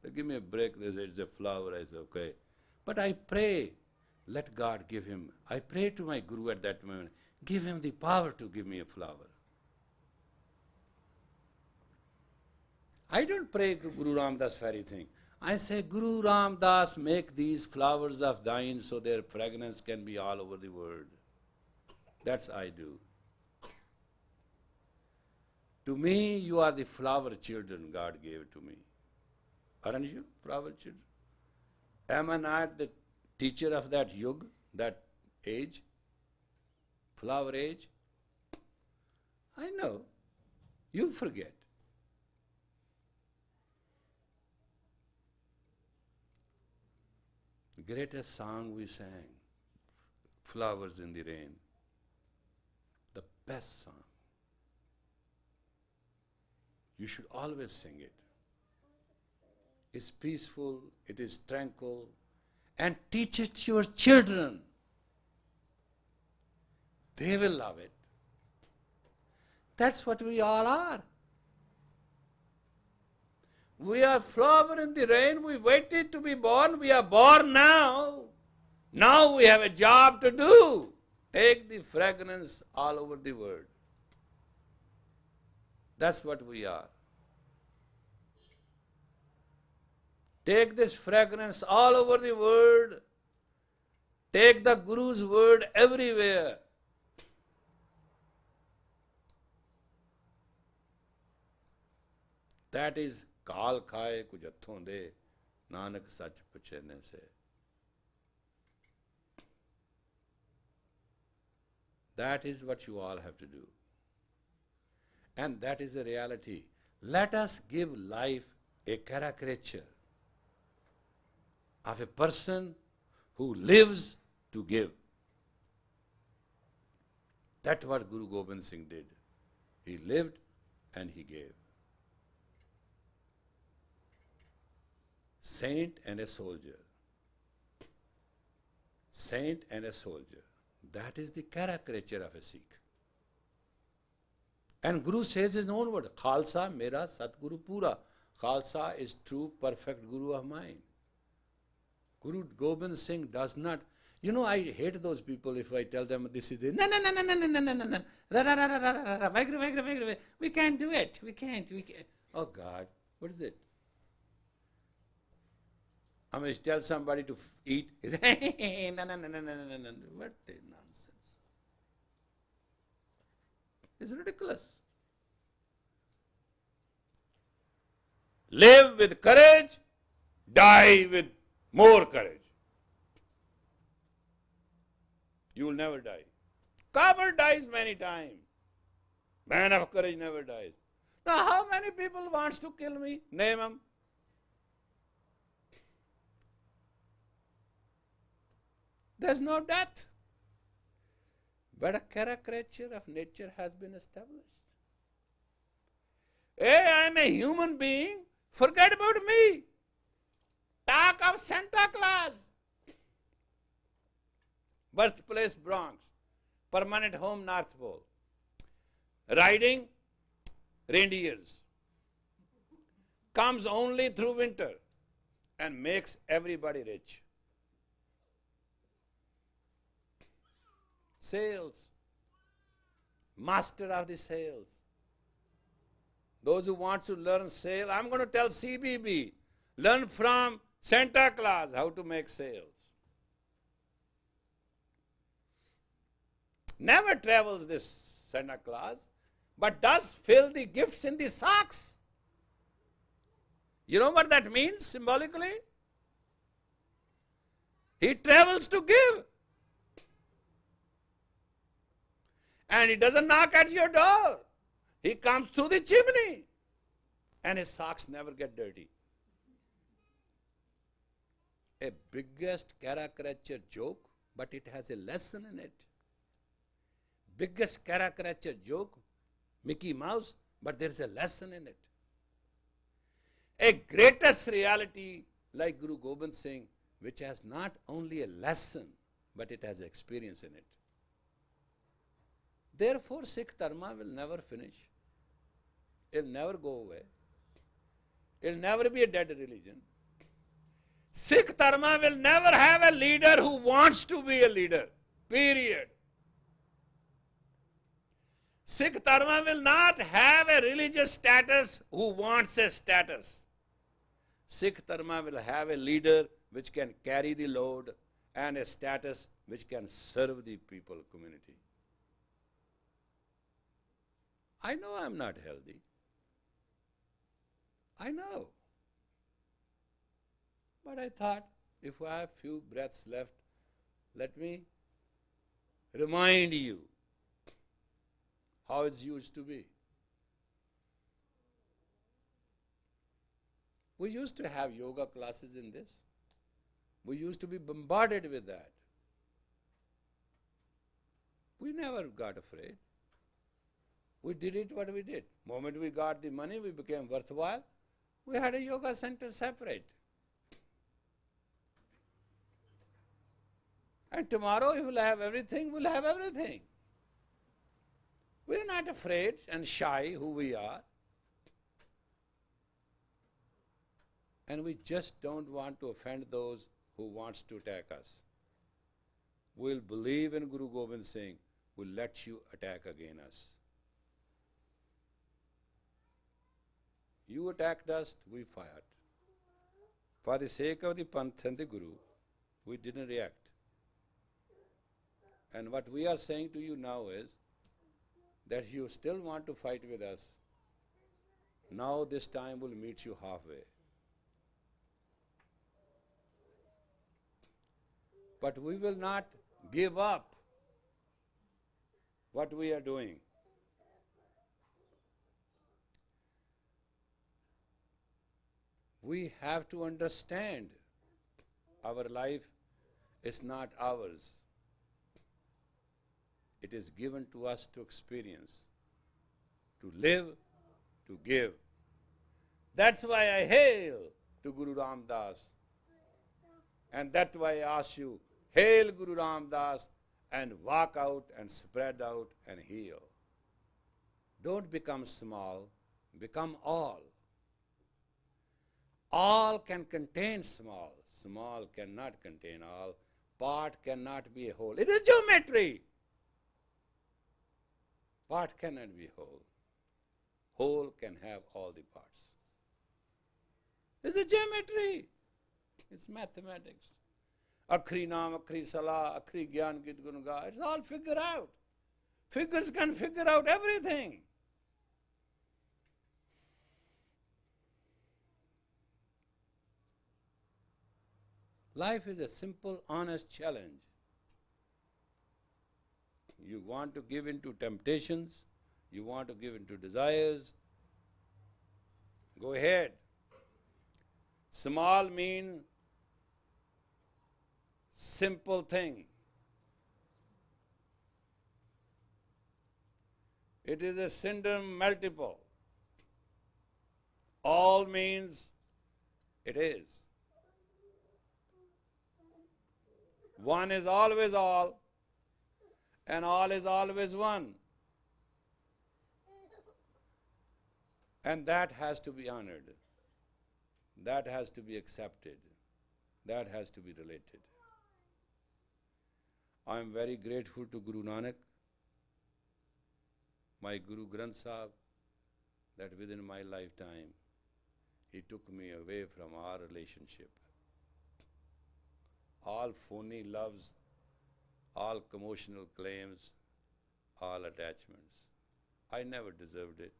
They give me a break, they say it's a flower, I say, okay. But I pray, let God give him. I pray to my Guru at that moment, give him the power to give me a flower. I don't pray to Guru Ram Das very thing. I say, Guru Ram Das, make these flowers of thine so their fragrance can be all over the world. That's I do. To me, you are the flower children God gave to me. Aren't you, flower children? Am I not the teacher of that yuga, that age? Flower age? I know. You forget. The greatest song we sang, Flowers in the Rain. The best song. You should always sing it. It's peaceful, it is tranquil, and teach it to your children. They will love it. That's what we all are. We are flower in the rain, we waited to be born, we are born now. Now we have a job to do. Take the fragrance all over the world. That's what we are. Take this fragrance all over the world. Take the Guru's word everywhere. That is kaal khaye kuch hathon de, Nanak sach puchene se. That is what you all have to do. And that is the reality. Let us give life a caricature of a person who lives to give. That's what Guru Gobind Singh did. He lived and he gave. Saint and a soldier. Saint and a soldier. That is the caricature of a Sikh. And Guru says his own word, Khalsa mera Satguru pura. Khalsa is true, perfect Guru of mine. Guru Gobind Singh does not, I hate those people if I tell them this is the, no, we can't do it, we can't. Oh God, what is it? I mean, tell somebody to eat, he says, no, what a nonsense. It's ridiculous. Live with courage, die with more courage. You will never die. Coward dies many times. Man of courage never dies. Now, how many people wants to kill me? Name them. There's no death. But a caricature of nature has been established. Hey, I'm a human being. Forget about me. Talk of Santa Claus. Birthplace Bronx. Permanent home North Pole. Riding reindeers. Comes only through winter and makes everybody rich. Sales. Master of the sales. Those who want to learn sale, I'm going to tell CBB, learn from Santa Claus how to make sales. Never travels this Santa Claus, but does fill the gifts in the socks. You know what that means symbolically? He travels to give. And he doesn't knock at your door. He comes through the chimney and his socks never get dirty. A biggest caricature joke, but it has a lesson in it. Biggest caricature joke, Mickey Mouse, but there is a lesson in it. A greatest reality like Guru Gobind Singh, which has not only a lesson, but it has experience in it. Therefore, Sikh Dharma will never finish. It will never go away. It will never be a dead religion. Sikh Dharma will never have a leader who wants to be a leader. Period. Sikh Dharma will not have a religious status who wants a status. Sikh Dharma will have a leader which can carry the load and a status which can serve the people community. I know I'm not healthy. I know. But I thought, if I have few breaths left, let me remind you how it used to be. We used to have yoga classes in this. We used to be bombarded with that. We never got afraid. We did it what we did. Moment we got the money, we became worthwhile. We had a yoga center separate. And tomorrow, if we'll have everything, we'll have everything. We're not afraid and shy who we are. And we just don't want to offend those who wants to attack us. We'll believe in Guru Gobind Singh, we'll let you attack again us. You attacked us, we fired. For the sake of the Panth and the Guru, we didn't react. And what we are saying to you now is that you still want to fight with us. Now this time we'll meet you halfway. But we will not give up what we are doing. We have to understand our life is not ours. It is given to us to experience, to live, to give. That's why I hail to Guru Ram Das. And that's why I ask you, hail Guru Ram Das and walk out and spread out and heal. Don't become small, become all. All can contain small. Small cannot contain all. Part cannot be a whole. It is geometry. Part cannot be whole. Whole can have all the parts. It's a geometry. It's mathematics. Akhri naam, akhri salah, akhri gyan git gunga. It's all figured out. Figures can figure out everything. Life is a simple, honest challenge. You want to give in to temptations, you want to give in to desires, go ahead. Small means simple thing. It is a syndrome multiple. All means it is. One is always all, and all is always one. And that has to be honored. That has to be accepted. That has to be related. I am very grateful to Guru Nanak, my Guru Granth Sahib, that within my lifetime, he took me away from our relationship. All phony loves, all commotional claims, all attachments. I never deserved it.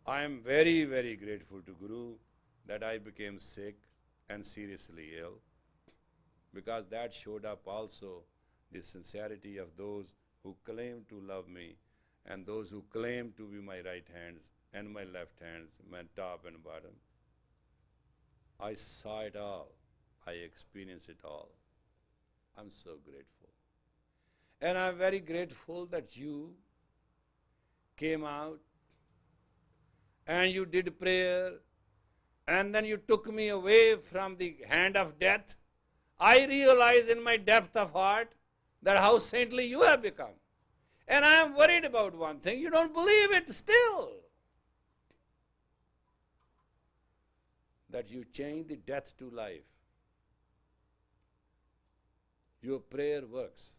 I am very, very grateful to Guru that I became sick and seriously ill, because that showed up also the sincerity of those who claim to love me and those who claim to be my right hands and my left hand, my top and bottom. I saw it all. I experienced it all. I'm so grateful. And I'm very grateful that you came out and you did prayer and then you took me away from the hand of death. I realize in my depth of heart that how saintly you have become. And I am worried about one thing. You don't believe it still. That you change the death to life. Your prayer works.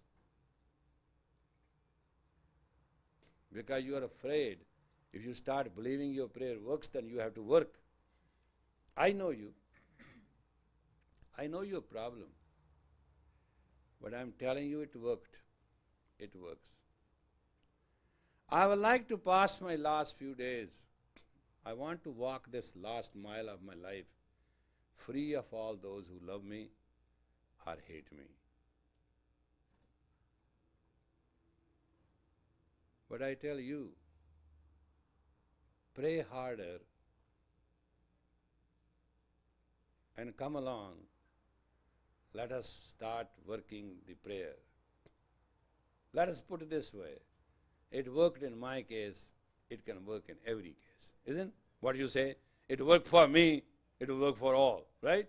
Because you are afraid. If you start believing your prayer works, then you have to work. I know you. I know your problem. But I'm telling you it worked. It works. I would like to pass my last few days. I want to walk this last mile of my life free of all those who love me or hate me. But I tell you, pray harder and come along. Let us start working the prayer. Let us put it this way. It worked in my case, it can work in every case. Isn't what you say? It worked for me, it will work for all, right?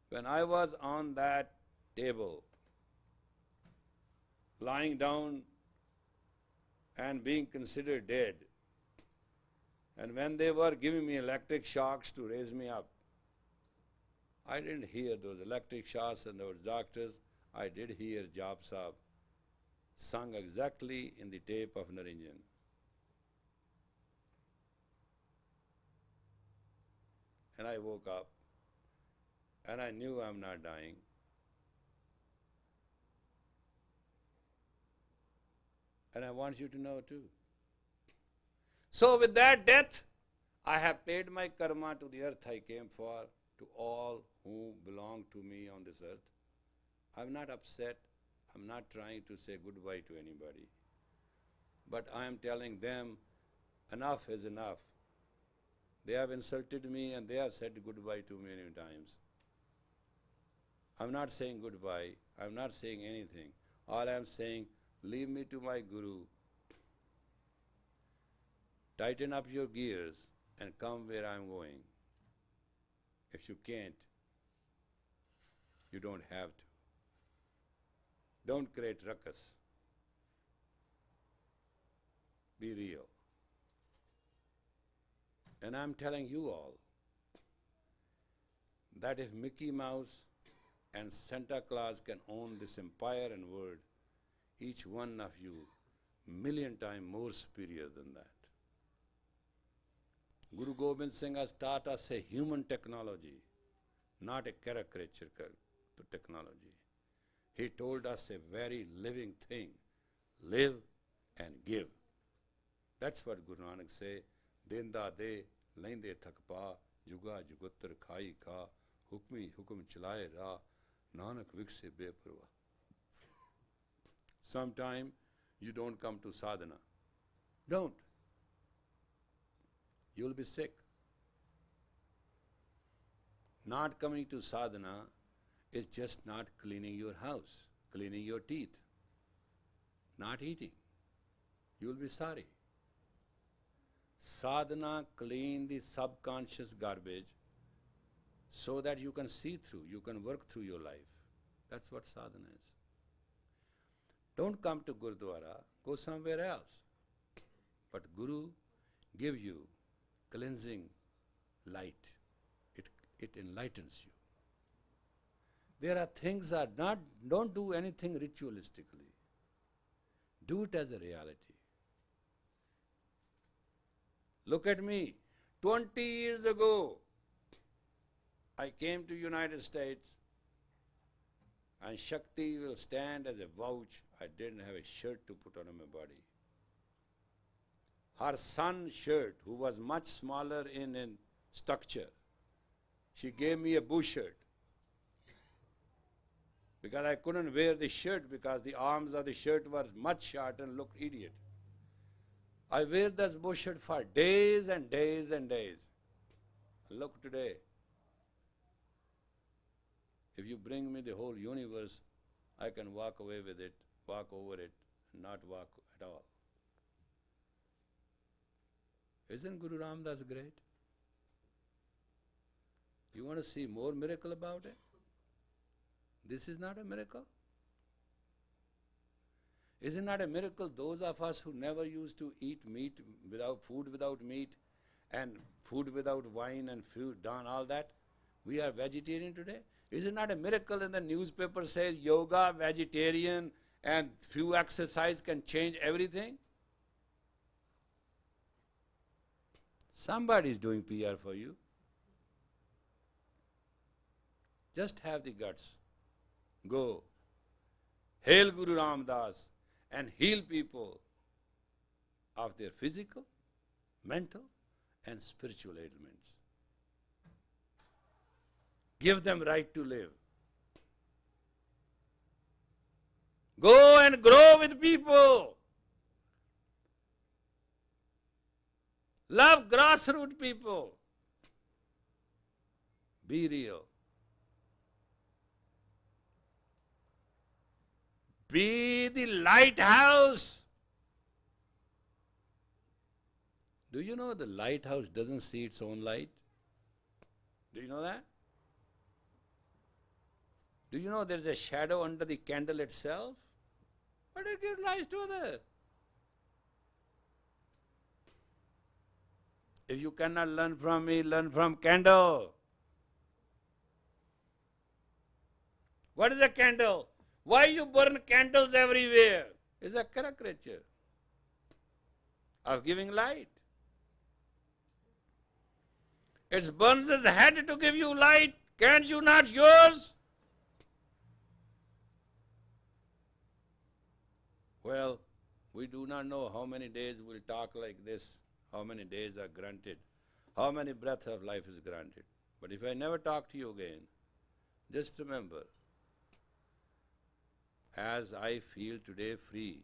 When I was on that table, lying down and being considered dead, and when they were giving me electric shocks to raise me up, I didn't hear those electric shocks and those doctors. I did hear Jap Sahib sung exactly in the tape of Narinjan. And I woke up and I knew I'm not dying. And I want you to know too. So with that death, I have paid my karma to the earth I came for, to all who belong to me on this earth. I'm not upset. I'm not trying to say goodbye to anybody. But I am telling them, enough is enough. They have insulted me and they have said goodbye to me many times. I'm not saying goodbye. I'm not saying anything. All I'm saying, leave me to my Guru. Tighten up your gears and come where I'm going. If you can't, you don't have to. Don't create ruckus. Be real. And I'm telling you all that if Mickey Mouse and Santa Claus can own this empire and world, each one of you million times more superior than that. Guru Gobind Singh has taught us a human technology, not a caricature technology. He told us a very living thing, live and give. That's what Guru Nanak say, Denda de, lende thakpa, juga jugutter khai kha, hukmi hukum chalaye ra, Nanak vikse bepurva. Sometime you don't come to sadhana. Don't. You'll be sick. Not coming to sadhana is just not cleaning your house, cleaning your teeth, not eating. You'll be sorry. Sadhana clean the subconscious garbage so that you can see through, you can work through your life. That's what sadhana is. Don't come to Gurdwara, go somewhere else. But Guru give you cleansing light. It enlightens you. There are things that don't do anything ritualistically. Do it as a reality. Look at me. 20 years ago, I came to United States and Shakti will stand as a vouch. I didn't have a shirt to put on my body. Her son's shirt, who was much smaller in structure, she gave me a bush shirt. Because I couldn't wear the shirt because the arms of the shirt were much short and looked idiot. I wear this bullshit for days and days and days. Look today. If you bring me the whole universe, I can walk away with it, walk over it, and not walk at all. Isn't Guru Ramdas great? You want to see more miracle about it? This is not a miracle? Is it not a miracle those of us who never used to eat meat food without meat and food without wine and food done all that, we are vegetarian today? Is it not a miracle in the newspaper says yoga, vegetarian and few exercise can change everything? Somebody is doing PR for you. Just have the guts. Go. Hail Guru Ramdas and heal people of their physical, mental and spiritual ailments. Give them right to live. Go and grow with people. Love grassroots people. Be real. Be the lighthouse. Do you know the lighthouse doesn't see its own light? Do you know that? Do you know there's a shadow under the candle itself? Why do you give light to others? If you cannot learn from me, learn from candle. What is a candle? Why you burn candles everywhere? It's a caricature of giving light. It burns its head to give you light. Can't you not yours? Well, we do not know how many days we'll talk like this, how many days are granted, how many breaths of life is granted. But if I never talk to you again, just remember, as I feel today free,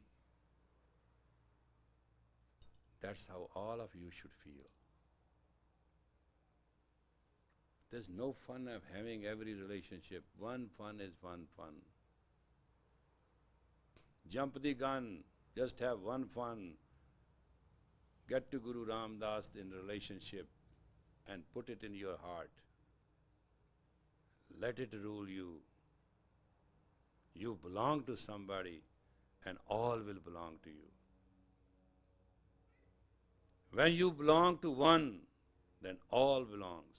that's how all of you should feel. There's no fun of having every relationship. One fun is one fun. Jump the gun, just have one fun. Get to Guru Ramdas in relationship and put it in your heart. Let it rule you. You belong to somebody and all will belong to you. When you belong to one, then all belongs.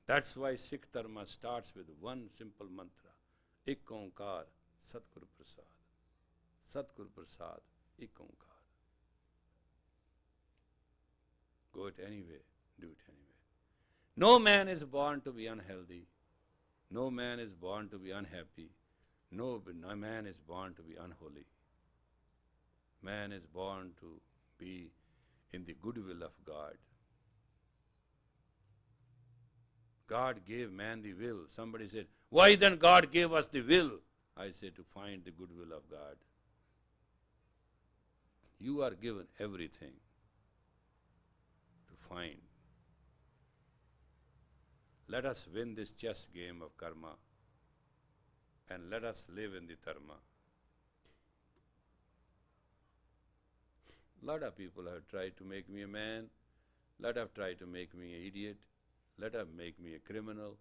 That's why Sikh Dharma starts with one simple mantra. Ik Onkar, Satguru Prasad. Satguru Prasad, Ik Onkar. Go it anyway, do it anyway. No man is born to be unhealthy. No man is born to be unhappy. No man is born to be unholy. Man is born to be in the goodwill of God. God gave man the will. Somebody said, why then God gave us the will? I say, to find the goodwill of God. You are given everything to find. Let us win this chess game of karma and let us live in the dharma. Lot of people have tried to make me a man, lot have tried to make me an idiot, lot have make me a criminal.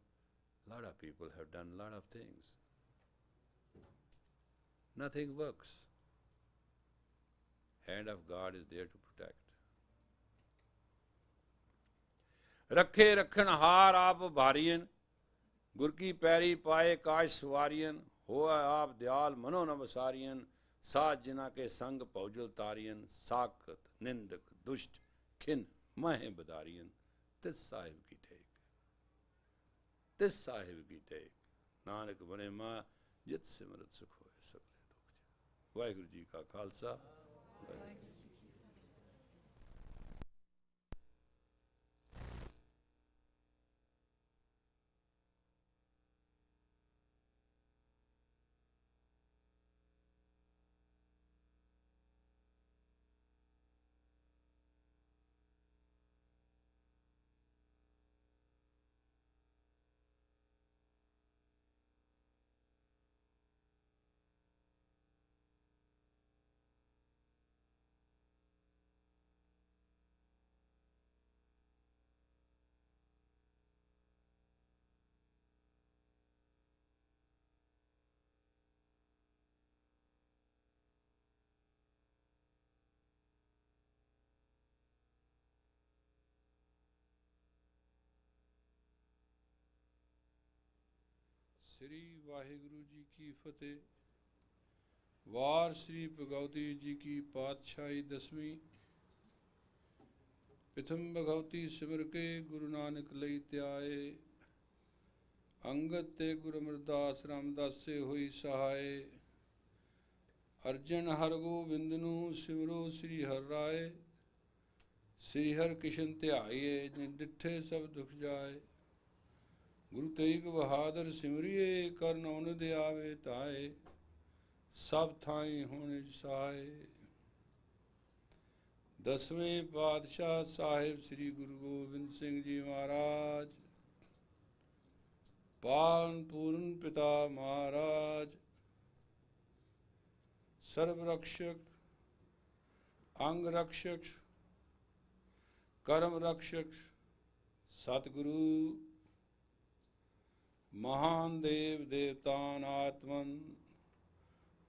Lot of people have done lot of things. Nothing works. Hand of God is there to protect. Rakhe rakhan har aap bhariyan, gur ki pairi paye kash swariyan, hoa aap dyal mano navasariyan, saat jina ke sang paujal tariyan, sakat, nindak, dusht, khin, mahe badariyan, tis sahib ki take. Tis sahib ki take. Nanak bane ma, jit simrat sukh hoye sakle dukh. Vaheguru ji ka khalsa. Shri Waheguru ji की फतेह। वार श्री भगवती जी की पातशाही दसवीं। प्रथम भगवती सिमर के गुरु नानक लई त्याए। अंगत ते गुरु अमरदास रामदास से हुई सहाय। अर्जन हर गोबिंद नू सिमरो श्री हर राय। श्री हर किशन ध्याइए जिन डिठे सब दुख जाए। गुरु तेग बहादुर सिमरिए करन उन दे आवे ताए। सब थाई होने सहाय। दसवें पातशाह साहिब श्री गुरु गोबिंद सिंह जी महाराज। पावन पूर्ण पिता महाराज। सर्व रक्षक अंग रक्षक कर्म रक्षक सतगुरु महान देव देवतान आत्मन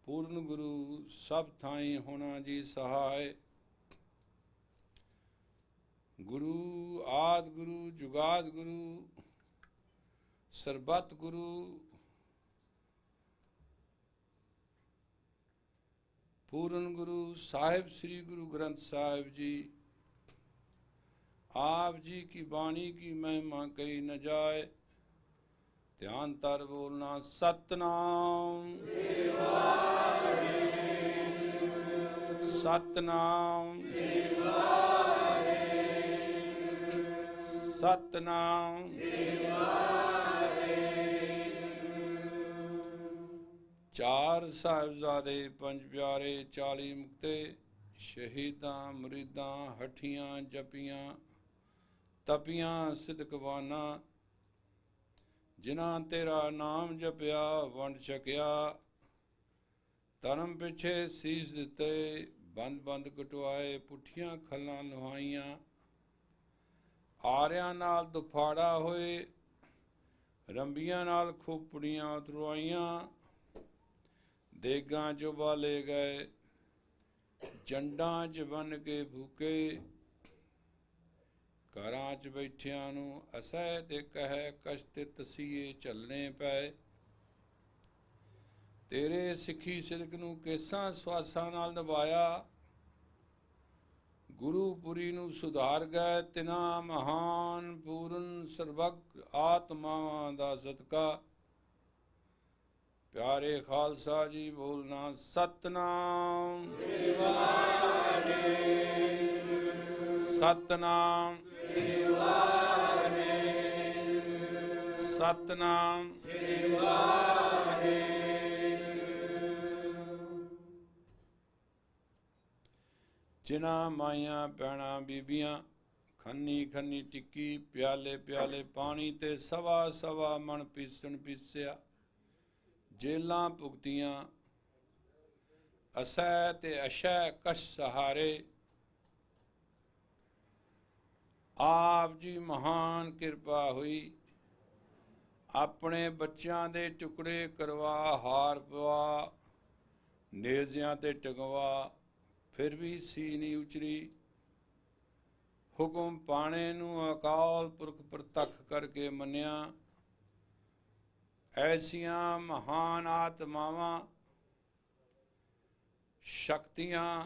पूर्ण गुरु सब थाई होना जी सहाय। गुरु आद गुरु जुगाद गुरु सरबत गुरु पूर्ण गुरु साहिब श्री गुरु ग्रंथ साहिब जी। आप जी की वाणी की महिमा कही न जाए। ध्यान तर बोलना सतनाम सतनाम सतनाम। चार साहिबजादे पंज प्यारे 40 मुक्ते। शहीदां मुरीदां हठियां जपियां तपियां सिदकवाना। जिन्हां तेरा नाम जपिया वंड छकिया। धर्म पिछे सीस दिते बंद बंद कटवाए। पुठियां खल्लां लुहाइयां। आरियां नाल दुफाड़ा होए। रंबियां नाल खोपड़ियां उतरवाइयां। देगां चो बाले गए जंडां च बन के फूके। घरां च बैठियां नूं असह ते कहै कष्ट तसीए झलने पए। तेरे सिੱਖੀ ਸਿਦਕ ਨੂੰ ਕੇਸਾਂ ਸਵਾਸਾਂ ਨਾਲ ਨਿਭਾਇਆ। ਗੁਰੂਪੁਰੀ ਨੂੰ ਸੁਧਾਰ ਗਏ ਤਿਨਾ ਮਹਾਨ ਪੂਰਨ ਸਰਬੱਗ ਆਤਮਾਵਾਂ ਦਾ ਸਦਕਾ। ਪਿਆਰੇ ਖਾਲਸਾ ਜੀ ਬੋਲਣਾ ਸਤਨਾਮ ਸਤਨਾਮ ਸਤਨਾਮ। ਜਿਨ੍ਹਾਂ ਮਾਈਆਂ ਭੈਣਾਂ ਬੀਬੀਆਂ ਖੰਨੀ ਖੰਨੀ ਟਿੱਕੀ ਪਿਆਲੇ ਪਿਆਲੇ ਪਾਣੀ ਤੇ ਸਵਾ ਸਵਾ ਮਣ ਪੀਸਣ ਪੀਸਿਆ। ਜੇਲਾਂ ਭੁਗਤੀਆਂ ਅਸਹਿ ਤੇ ਅਸ਼ੈ ਕਸ਼ ਸਹਾਰੇ। ਆਪ ਜੀ ਮਹਾਨ ਕਿਰਪਾ ਹੋਈ। ਆਪਣੇ ਬੱਚਿਆਂ ਦੇ ਟੁਕੜੇ ਕਰਵਾ ਹਾਰ ਪਵਾ। ਨੇਜ਼ਿਆਂ ਤੇ ਟੰਗਵਾ ਫਿਰ ਵੀ ਸੀ ਨਹੀਂ ਉਚਰੀ। ਹੁਕਮ ਪਾਣੇ ਨੂੰ ਅਕਾਲ ਪੁਰਖ ਪ੍ਰਤੱਖ ਕਰਕੇ ਮੰਨਿਆ। ਐਸੀਆਂ ਮਹਾਨ ਆਤਮਾਵਾਂ ਸ਼ਕਤੀਆਂ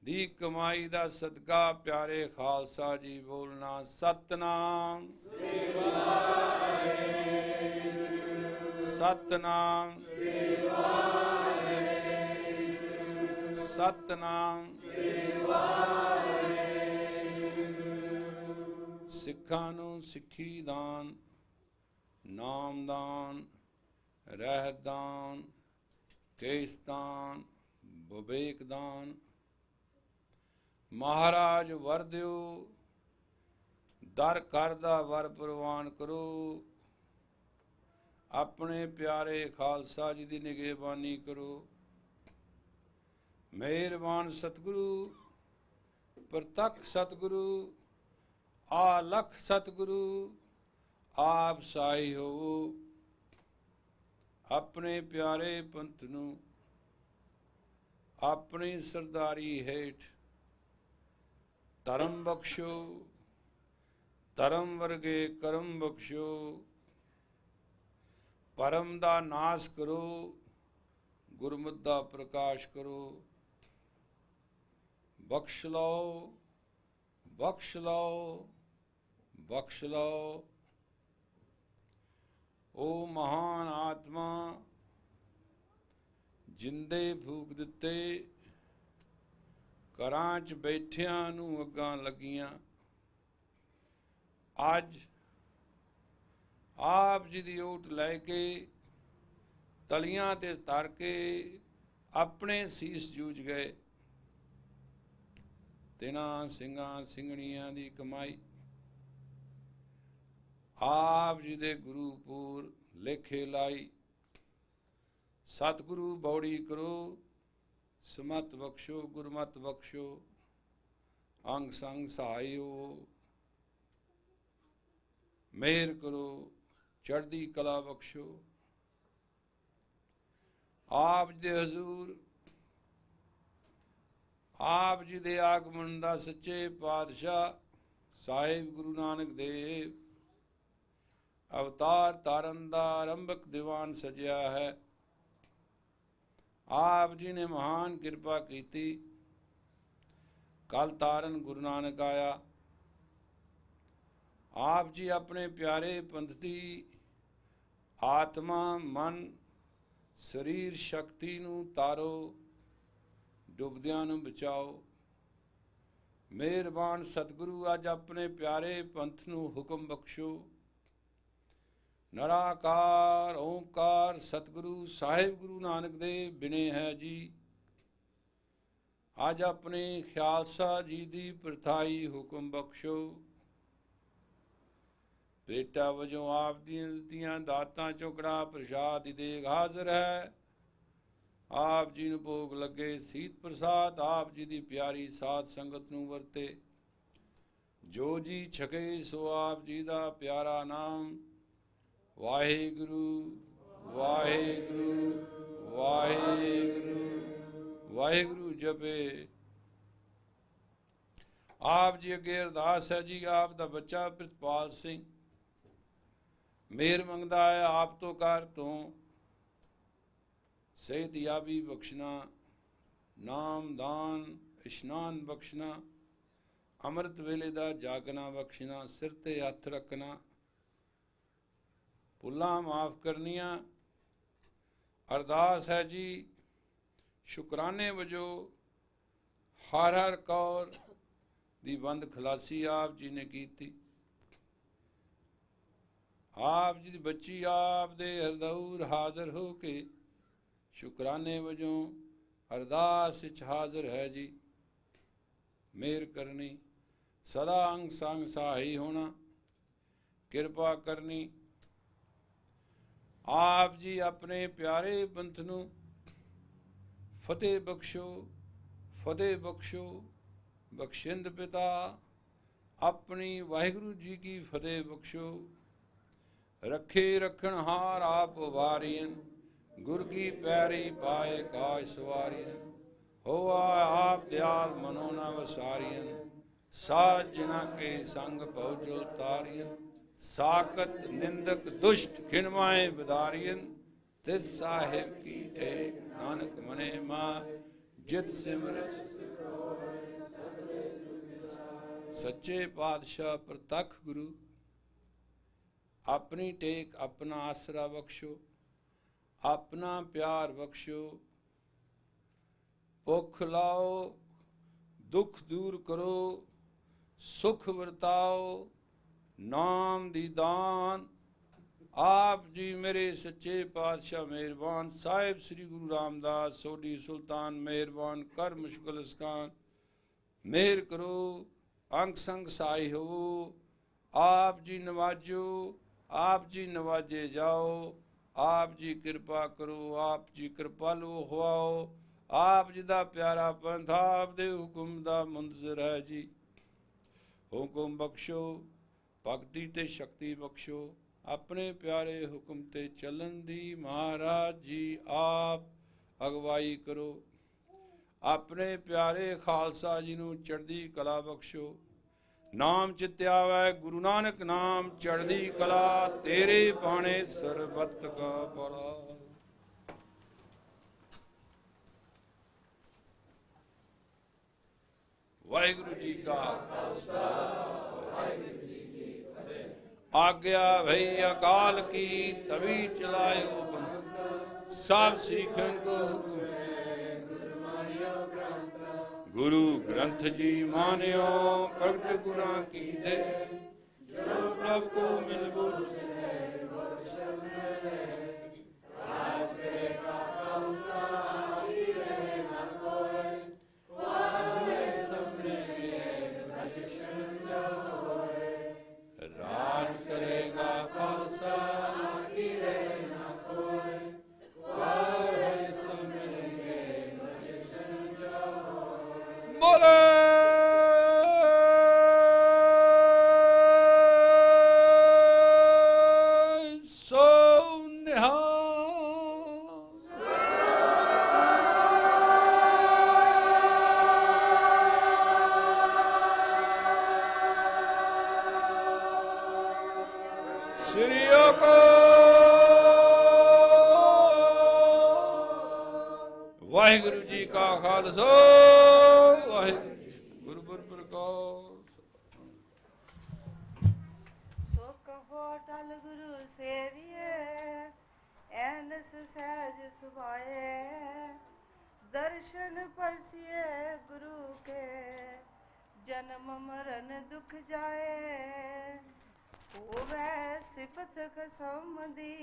ਦੀ ਕਮਾਈ ਦਾ ਸਦਕਾ ਪਿਆਰੇ ਖਾਲਸਾ ਜੀ ਬੋਲਣਾ ਸਤਨਾਮ ਸਤਨਾਮ ਸਤਨਾਮ। ਸਿੱਖਾਂ ਨੂੰ ਸਿੱਖੀ ਦਾਨ ਨਾਮਦਾਨ ਰਹਿਦਾਨ ਕੇਸਦਾਨ ਵਿਵੇਕਦਾਨ। ਮਹਾਰਾਜ ਵਰ ਦਿਓ ਦਰ ਘਰ ਦਾ ਵਰ ਪ੍ਰਵਾਨ ਕਰੋ। ਆਪਣੇ ਪਿਆਰੇ ਖਾਲਸਾ ਜੀ ਦੀ ਨਿਗਹਿਬਾਨੀ ਕਰੋ। ਮਿਹਰਬਾਨ ਸਤਿਗੁਰੂ ਪ੍ਰਤੱਖ ਸਤਿਗੁਰੂ ਆਲਖ ਸਤਿਗੁਰੂ ਆਪ ਸਾਈ ਹੋਵੋ। ਆਪਣੇ ਪਿਆਰੇ ਪੰਥ ਨੂੰ ਆਪਣੀ ਸਰਦਾਰੀ ਹੇਠ ਧਰਮ ਬਖਸ਼ੋ। ਧਰਮ ਵਰਗੇ ਕਰਮ ਬਖਸ਼ੋ। ਭਰਮ ਦਾ ਨਾਸ਼ ਕਰੋ, ਗੁਰਮਤਿ ਦਾ ਪ੍ਰਕਾਸ਼ ਕਰੋ। ਬਖਸ਼ ਲਓ, ਬਖਸ਼ ਲਓ, ਬਖਸ਼ ਲਓ। ਓ ਮਹਾਨ ਆਤਮਾ, ਜਿੰਦੇ ਫੂਕ ਦਿੱਤੇ, ਘਰਾਂ 'ਚ ਬੈਠਿਆਂ ਨੂੰ ਅੱਗਾਂ ਲੱਗੀਆਂ। ਅੱਜ ਆਪ ਜੀ ਦੀ ਓਟ ਲੈ ਕੇ ਤਲੀਆਂ ਤੇ ਧਰ ਕੇ ਆਪਣੇ ਸੀਸ ਜੂਝ ਗਏ। ਤਿਨਾਂ ਸਿੰਘਾਂ ਸਿੰਘਣੀਆਂ ਦੀ ਕਮਾਈ ਆਪ ਜੀ ਦੇ ਗੁਰੂਪੁਰ ਲੇਖੇ ਲਾਈ। ਸਤਿਗੁਰੂ ਬੌੜੀ ਕਰੋ, ਸਮਤ ਬਖਸ਼ੋ, ਗੁਰਮਤਿ ਬਖਸ਼ੋ, ਅੰਗ ਸੰਗ ਸਹਾਇਓ। ਮਿਹਰ ਕਰੋ, ਚੜ੍ਹਦੀ ਕਲਾ ਬਖਸ਼ੋ। ਆਪ ਜੀ ਦੇ ਹਜ਼ੂਰ, ਆਪ ਜੀ ਦੇ ਆਗਮਨ ਦਾ ਸੱਚੇ ਪਾਤਸ਼ਾਹ ਸਾਹਿਬ ਗੁਰੂ ਨਾਨਕ ਦੇਵ ਅਵਤਾਰ ਧਾਰਨ ਦਾ ਆਰੰਭਕ ਦੀਵਾਨ ਸਜਿਆ ਹੈ। ਆਪ ਜੀ ਨੇ ਮਹਾਨ ਕਿਰਪਾ ਕੀਤੀ। ਕੱਲ ਤਾਰਨ ਗੁਰੂ ਨਾਨਕ ਆਇਆ। ਆਪ ਜੀ ਆਪਣੇ ਪਿਆਰੇ ਪੰਥ ਦੀ ਆਤਮਾ, ਮਨ, ਸਰੀਰ ਸ਼ਕਤੀ ਨੂੰ ਤਾਰੋ, ਡੁੱਬਦਿਆਂ ਨੂੰ ਬਚਾਓ। ਮਿਹਰਬਾਨ ਸਤਿਗੁਰੂ, ਅੱਜ ਆਪਣੇ ਪਿਆਰੇ ਪੰਥ ਨੂੰ ਹੁਕਮ ਬਖਸ਼ੋ। ਨਿਰਾਕਾਰ ਓਂਕਾਰ ਸਤਿਗੁਰੂ ਸਾਹਿਬ ਗੁਰੂ ਨਾਨਕ ਦੇਵ ਬਿਨੇ ਹੈ ਜੀ। ਅੱਜ ਆਪਣੇ ਖਾਲਸਾ ਜੀ ਦੀ ਪ੍ਰਥਾਈ ਹੁਕਮ ਬਖਸ਼ੋ। ਬੇਟਾ ਵਜੋਂ ਆਪ ਦੀਆਂ ਦਿੱਤੀਆਂ ਦਾਤਾਂ ਚੋਂ ਕੜਾਹ ਪ੍ਰਸ਼ਾਦ ਦੀ ਦੇਗ ਹਾਜ਼ਰ ਹੈ। ਆਪ ਜੀ ਨੂੰ ਭੋਗ ਲੱਗੇ ਸੀਤ ਪ੍ਰਸਾਦ ਆਪ ਜੀ ਦੀ ਪਿਆਰੀ ਸਾਧ ਸੰਗਤ ਨੂੰ ਵਰਤੇ। ਜੋ ਜੀ ਛਕੇ ਸੋ ਆਪ ਜੀ ਦਾ ਪਿਆਰਾ ਨਾਮ ਵਾਹਿਗੁਰੂ ਵਾਹਿਗੁਰੂ ਵਾਹਿਗੁਰੂ ਵਾਹਿਗੁਰੂ ਜਪੇ। ਆਪ ਜੀ ਅੱਗੇ ਅਰਦਾਸ ਹੈ ਜੀ। ਆਪ ਦਾ ਬੱਚਾ ਪ੍ਰਿਤਪਾਲ ਸਿੰਘ ਮਿਹਰ ਮੰਗਦਾ ਹੈ ਆਪ ਤੋਂ, ਕਰ ਤੋਂ ਸਿਹਤਯਾਬੀ ਬਖਸ਼ਣਾ, ਨਾਮਦਾਨ ਇਸ਼ਨਾਨ ਬਖਸ਼ਣਾ, ਅੰਮ੍ਰਿਤ ਵੇਲੇ ਦਾ ਜਾਗਣਾ ਬਖਸ਼ਣਾ, ਸਿਰ ਤੇ ਹੱਥ ਰੱਖਣਾ, ਭੁੱਲਾਂ ਮਾਫ ਕਰਨੀਆਂ। ਅਰਦਾਸ ਹੈ ਜੀ ਸ਼ੁਕਰਾਨੇ ਵਜੋਂ ਹਰ ਹਰ ਕੌਰ ਦੀ ਬੰਦ ਖਲਾਸੀ ਆਪ ਜੀ ਨੇ ਕੀਤੀ। ਆਪ ਜੀ ਦੀ ਬੱਚੀ ਆਪ ਦੇ ਹਰਦੂਰ ਹਾਜ਼ਰ ਹੋ ਕੇ ਸ਼ੁਕਰਾਨੇ ਵਜੋਂ ਅਰਦਾਸ ਵਿੱਚ ਹਾਜ਼ਰ ਹੈ ਜੀ। ਮਿਹਰ ਕਰਨੀ, ਸਦਾ ਅੰਗ ਸੰਗ ਸਹਾਈ ਹੋਣਾ, ਕਿਰਪਾ ਕਰਨੀ। ਆਪ ਜੀ ਆਪਣੇ ਪਿਆਰੇ ਪੰਥ ਨੂੰ ਫਤਿਹ ਬਖਸ਼ੋ, ਫਤਿਹ ਬਖਸ਼ੋ। ਬਖਸ਼ਿੰਦ ਪਿਤਾ ਆਪਣੀ ਵਾਹਿਗੁਰੂ ਜੀ ਕੀ ਫਤਿਹ ਬਖਸ਼ੋ। ਰੱਖੇ ਰੱਖਣ ਹਾਰ ਆਪ ਵਾਰੀਨ, ਗੁਰ ਕੀ ਪੈਰੀ ਪਾਏ ਕਾਜ ਸਵਾਰੀਨ। ਹੋਆ ਆਪ ਦਿਆਲ ਮਨੋ ਨ ਵਸਾਰੀਨ, ਸਾਧ ਜਿਨਾ ਕੇ ਸੰਗ ਭਉ ਤਾਰੀਨ। ਸਾਕਤ ਨਿੰਦਕ ਦੁਸ਼ਟ ਖਿਨਵਾਏ ਵਿਦਾਰੀਨ, ਤਿਸ ਸਾਹਿਬ ਕੀ ਟੇਕ ਨਾਨਕ ਮਨੇ ਮਾਰ। ਜਿਤ ਸਿਮਰਤ ਸੱਚੇ ਪਾਤਸ਼ਾਹ ਪ੍ਰਤੱਖ ਗੁਰੂ, ਆਪਣੀ ਟੇਕ ਆਪਣਾ ਆਸਰਾ ਬਖਸ਼ੋ, ਆਪਣਾ ਪਿਆਰ ਬਖਸ਼ੋ। ਭੁੱਖ ਲਾਓ, ਦੁੱਖ ਦੂਰ ਕਰੋ, ਸੁਖ ਵਰਤਾਓ, ਨਾਮ ਦੀ ਦਾਨ। ਆਪ ਜੀ ਮੇਰੇ ਸੱਚੇ ਪਾਤਸ਼ਾਹ ਮਿਹਰਬਾਨ ਸਾਹਿਬ ਸ੍ਰੀ ਗੁਰੂ ਰਾਮਦਾਸ ਸੋਢੀ ਸੁਲਤਾਨ ਮਿਹਰਬਾਨ ਕਰ ਮੁਸ਼ਕਲ ਸਕਾਨ। ਮਿਹਰ ਕਰੋ, ਅੰਗ ਸੰਗ ਸਹਾਈ ਹੋਵੋ। ਆਪ ਜੀ ਨਵਾਜੋ, ਆਪ ਜੀ ਨਵਾਜੇ ਜਾਓ। ਆਪ ਜੀ ਕਿਰਪਾ ਕਰੋ, ਆਪ ਜੀ ਕਿਰਪਾਲੂ ਹੋਵਾਓ। ਆਪ ਜੀ ਦਾ ਪਿਆਰਾ ਪੰਥ ਆਪ ਦੇ ਹੁਕਮ ਦਾ ਮੁੰਤਜ਼ਰ ਹੈ ਜੀ। ਹੁਕਮ ਬਖਸ਼ੋ, ਭਗਤੀ ਤੇ ਸ਼ਕਤੀ ਬਖਸ਼ੋ। ਆਪਣੇ ਪਿਆਰੇ ਹੁਕਮ ਤੇ ਚੱਲਣ ਦੀ ਮਹਾਰਾਜ ਜੀ ਆਪ ਅਗਵਾਈ ਕਰੋ। ਆਪਣੇ ਪਿਆਰੇ ਖਾਲਸਾ ਜੀ ਨੂੰ ਚੜ੍ਹਦੀ ਕਲਾ ਬਖਸ਼ੋ। ਨਾਮ ਚਿਤ ਆਵੈ ਗੁਰੂ ਨਾਨਕ ਨਾਮ, ਚੜ੍ਹਦੀ ਕਲਾ ਤੇਰੇ ਬਾਣੇ ਸਰਬੱਤ ਕਾ ਭਲਾ। ਵਾਹਿਗੁਰੂ ਜੀ ਕਾ ਖਾਲਸਾ, ਵਾਹਿਗੁਰੂ ਜੀ ਕੀ ਫਤਿਹ। ਆਗਿਆ ਭਈ ਅਕਾਲ ਕੀ, ਤਵੀ ਚਲਾਇਓ ਪੰਥ, ਸਭ ਸਿੱਖਨ ਕੋ ਹੁਕਮ ਹੈ ਗੁਰੂ ਮਾਨਿਓ ਗ੍ਰੰਥ। ਗੁਰੂ ਗ੍ਰੰਥ ਜੀ ਮਾਨਿਓ, ਪ੍ਰਗਟ ਗੁਰਾਂ ਕੀ ਦੇ, ਜੋ ਪ੍ਰਭ ਕੋ ਮਿਲ ਬੁਝ ਹੈ ਗੁਰ ਸ਼ਰਨ ਹੈ। ਰਾਜ ਕਰੇ ਕਾ ਖਾਲਸਾ, ਕੀ ਰਹੇ ਨਾ ਕੋਇ, ਵਾਹਿਗੁਰੂ ਸਭਨੇ ਕੇ ਬ੍ਰਜ ਸ਼ਰਨ ਜਾਏ। ਰਾਜ ਕਰੇਗਾ ਖਾਲਸਾ, ਕੀ ਰਹੇ ਨਾ ਕੋਇ, ਵਾਹਿਗੁਰੂ ਸਭਨੇ ਕੇ ਬ੍ਰਜ ਸ਼ਰਨ ਜਾਏ। ਬੋਲੇ ਸੋ ਨਿਹਾਲ। ਸ੍ਰੀ ਅਕਾਲ। ਵਾਹਿਗੁਰੂ ਜੀ ਕਾ ਖਾਲਸਾ, ਵਾਹਿਗੁਰੂ ਜੀ ਗੁਰੂ ਪ੍ਰਕਾਸ਼। ਸੋ ਕਹੋ ਟਲ ਗੁਰੂ ਸੇਵੀਏ, ਐਨਸ ਸਹਿਜ ਸੁਭਾਏ। ਦਰਸ਼ਨ ਪਰਸੀਏ ਗੁਰੂ ਕੇ, ਜਨਮ ਮਰਨ ਦੁਖ ਜਾਏ। ਹੋਵੇ ਸਿਫਤ ਖਸਮ ਦੀ,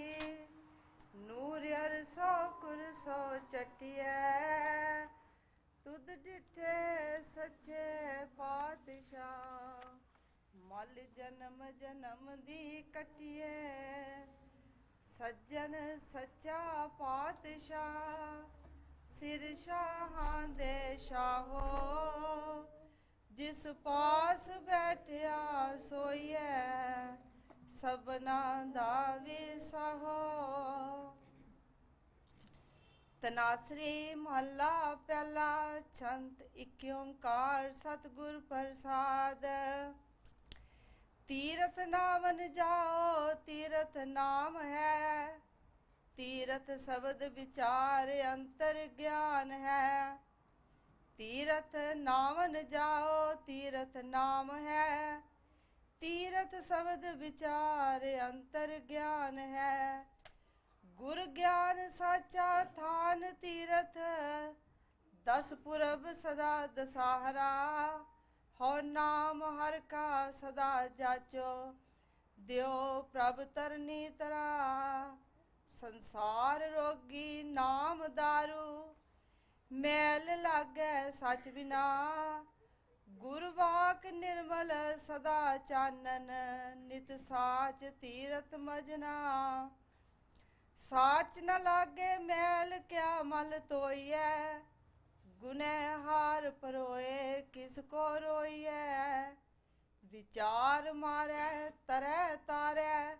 ਨੂਰ ਅਰਸੋ ਕੁਰਸੋ ਚਟਿਐ। ਤੁਧ ਡਿਠੇ ਸੱਚੇ ਪਾਤਸ਼ਾਹ, ਮਲ ਜਨਮ ਜਨਮ ਦੀ ਕਟਿਐ। ਸੱਜਣ ਸੱਚਾ ਪਾਤਸ਼ਾਹ, ਸਿਰ ਸ਼ਾਹਾਂ ਦੇ ਸ਼ਾਹੋ। ਜਿਸ ਪਾਸ ਬੈਠਿਆ ਸੋਈਐ, ਸਭਨਾ ਦਾ ਵਿਸਾਹੋ। ਤਨਾਸਰੀ ਮਹੱਲਾ ਪਹਿਲਾ, ਛੰਤ ਇਕ ਓੰਕਾਰ ਸਤਿਗੁਰ ਪ੍ਰਸਾਦ। ਤੀਰਥ ਨਾਵਨ ਜਾਓ, ਤੀਰਥ ਨਾਮ ਹੈ। ਤੀਰਥ ਸ਼ਬਦ ਵਿਚਾਰ ਅੰਤਰ ਗਿਆਨ ਹੈ। ਤੀਰਥ ਨਾਵਨ ਜਾਓ, ਤੀਰਥ ਨਾਮ ਹੈ। ਤੀਰਥ ਸ਼ਬਦ ਵਿਚਾਰ ਅੰਤਰ ਗਿਆਨ ਹੈ। ਗੁਰ ਗਿਆਨ ਸਾਚਾ ਥਾਨ ਤੀਰਥ, ਦਸ ਪੁਰਬ ਸਦਾ ਦਸਾਹਰਾ। ਹੋ ਨਾਮ ਹਰ ਕਾ ਸਦਾ ਜਾਚੋ, ਦਿਓ ਪ੍ਰਭ ਤਰਨੀ ਤਰਾ। ਸੰਸਾਰ ਰੋਗੀ ਨਾਮ ਦਾਰੂ, ਮੈਲ ਲਾਗੈ ਸਚ ਬਿਨਾ। ਗੁਰ ਵਾਕ ਨਿਰਮਲ ਸਦਾ ਚਾਨਨ, ਨਿਤ ਸਾਚ ਤੀਰਥ ਮਜਨਾ। ਸਾਚ ਨ ਲਾਗੇ ਮੈਲ, ਕਿਆ ਮਲ ਧੋਈਐ। ਗੁਨਹਿਹਾਰ ਪਰੋਏ, ਕਿਸ ਕੋ ਰੋਈਐ। ਵਿਚਾਰ ਮਾਰੈ ਤਰੈ ਤਾਰੈ,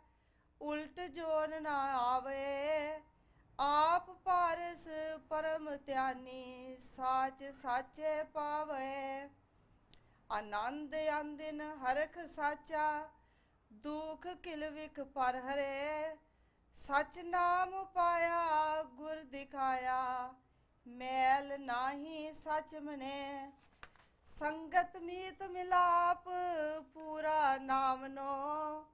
ਉਲਟ ਜੋਨ ਨਾ ਆਵੇ। ਆਪ ਪਾਰਸ ਪਰਮ ਧਿਆਨੀ, ਸਾਚ ਸਾਚੇ ਪਾਵੇ। ਆਨੰਦ ਆਂਦਿਨ ਹਰਖ ਸਾਚਾ, ਦੁਖ ਕਿਲ ਵਿਖ ਪਰ ਹਰੇ। ਸਚ ਨਾਮ ਪਾਇਆ ਗੁਰ ਦਿਖਾਇਆ, ਮੈਲ ਨਾਹੀ ਸਚ ਮਨੇ। ਸੰਗਤ ਮੀਤ ਮਿਲਾਪ ਪੂਰਾ ਨਾਮਨੋ,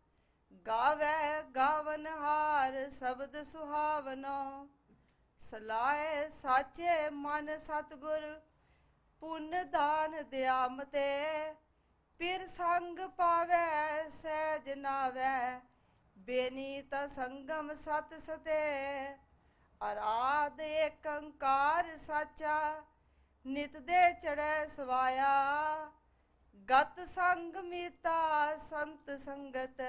ਗਾਵੇ ਗਾਵਨ ਹਾਰ ਸ਼ਬਦ ਸੁਹਾਵਨੋ। ਸਲਾਹੇ ਸਾਚੇ ਮਨ ਸਤਿਗੁਰ, ਪੁੰਨ ਦਾਨ ਦਿਆ ਮਤੇ। ਪਿਰ ਸੰਗ ਪਾਵੈ ਸਹਿਜ ਨਾਵੈ, ਬੇਨੀਤ ਸੰਗਮ ਸਤ ਸਤੇ। ਅਰਾਧ ਏਕ ਓੰਕਾਰ ਸਾਚਾ, ਨਿਤ ਦੇ ਚੜ੍ਹੈ ਸਵਾਇਆ। ਗਤ ਸੰਗ ਮੀਤਾ ਸੰਤ ਸੰਗਤ,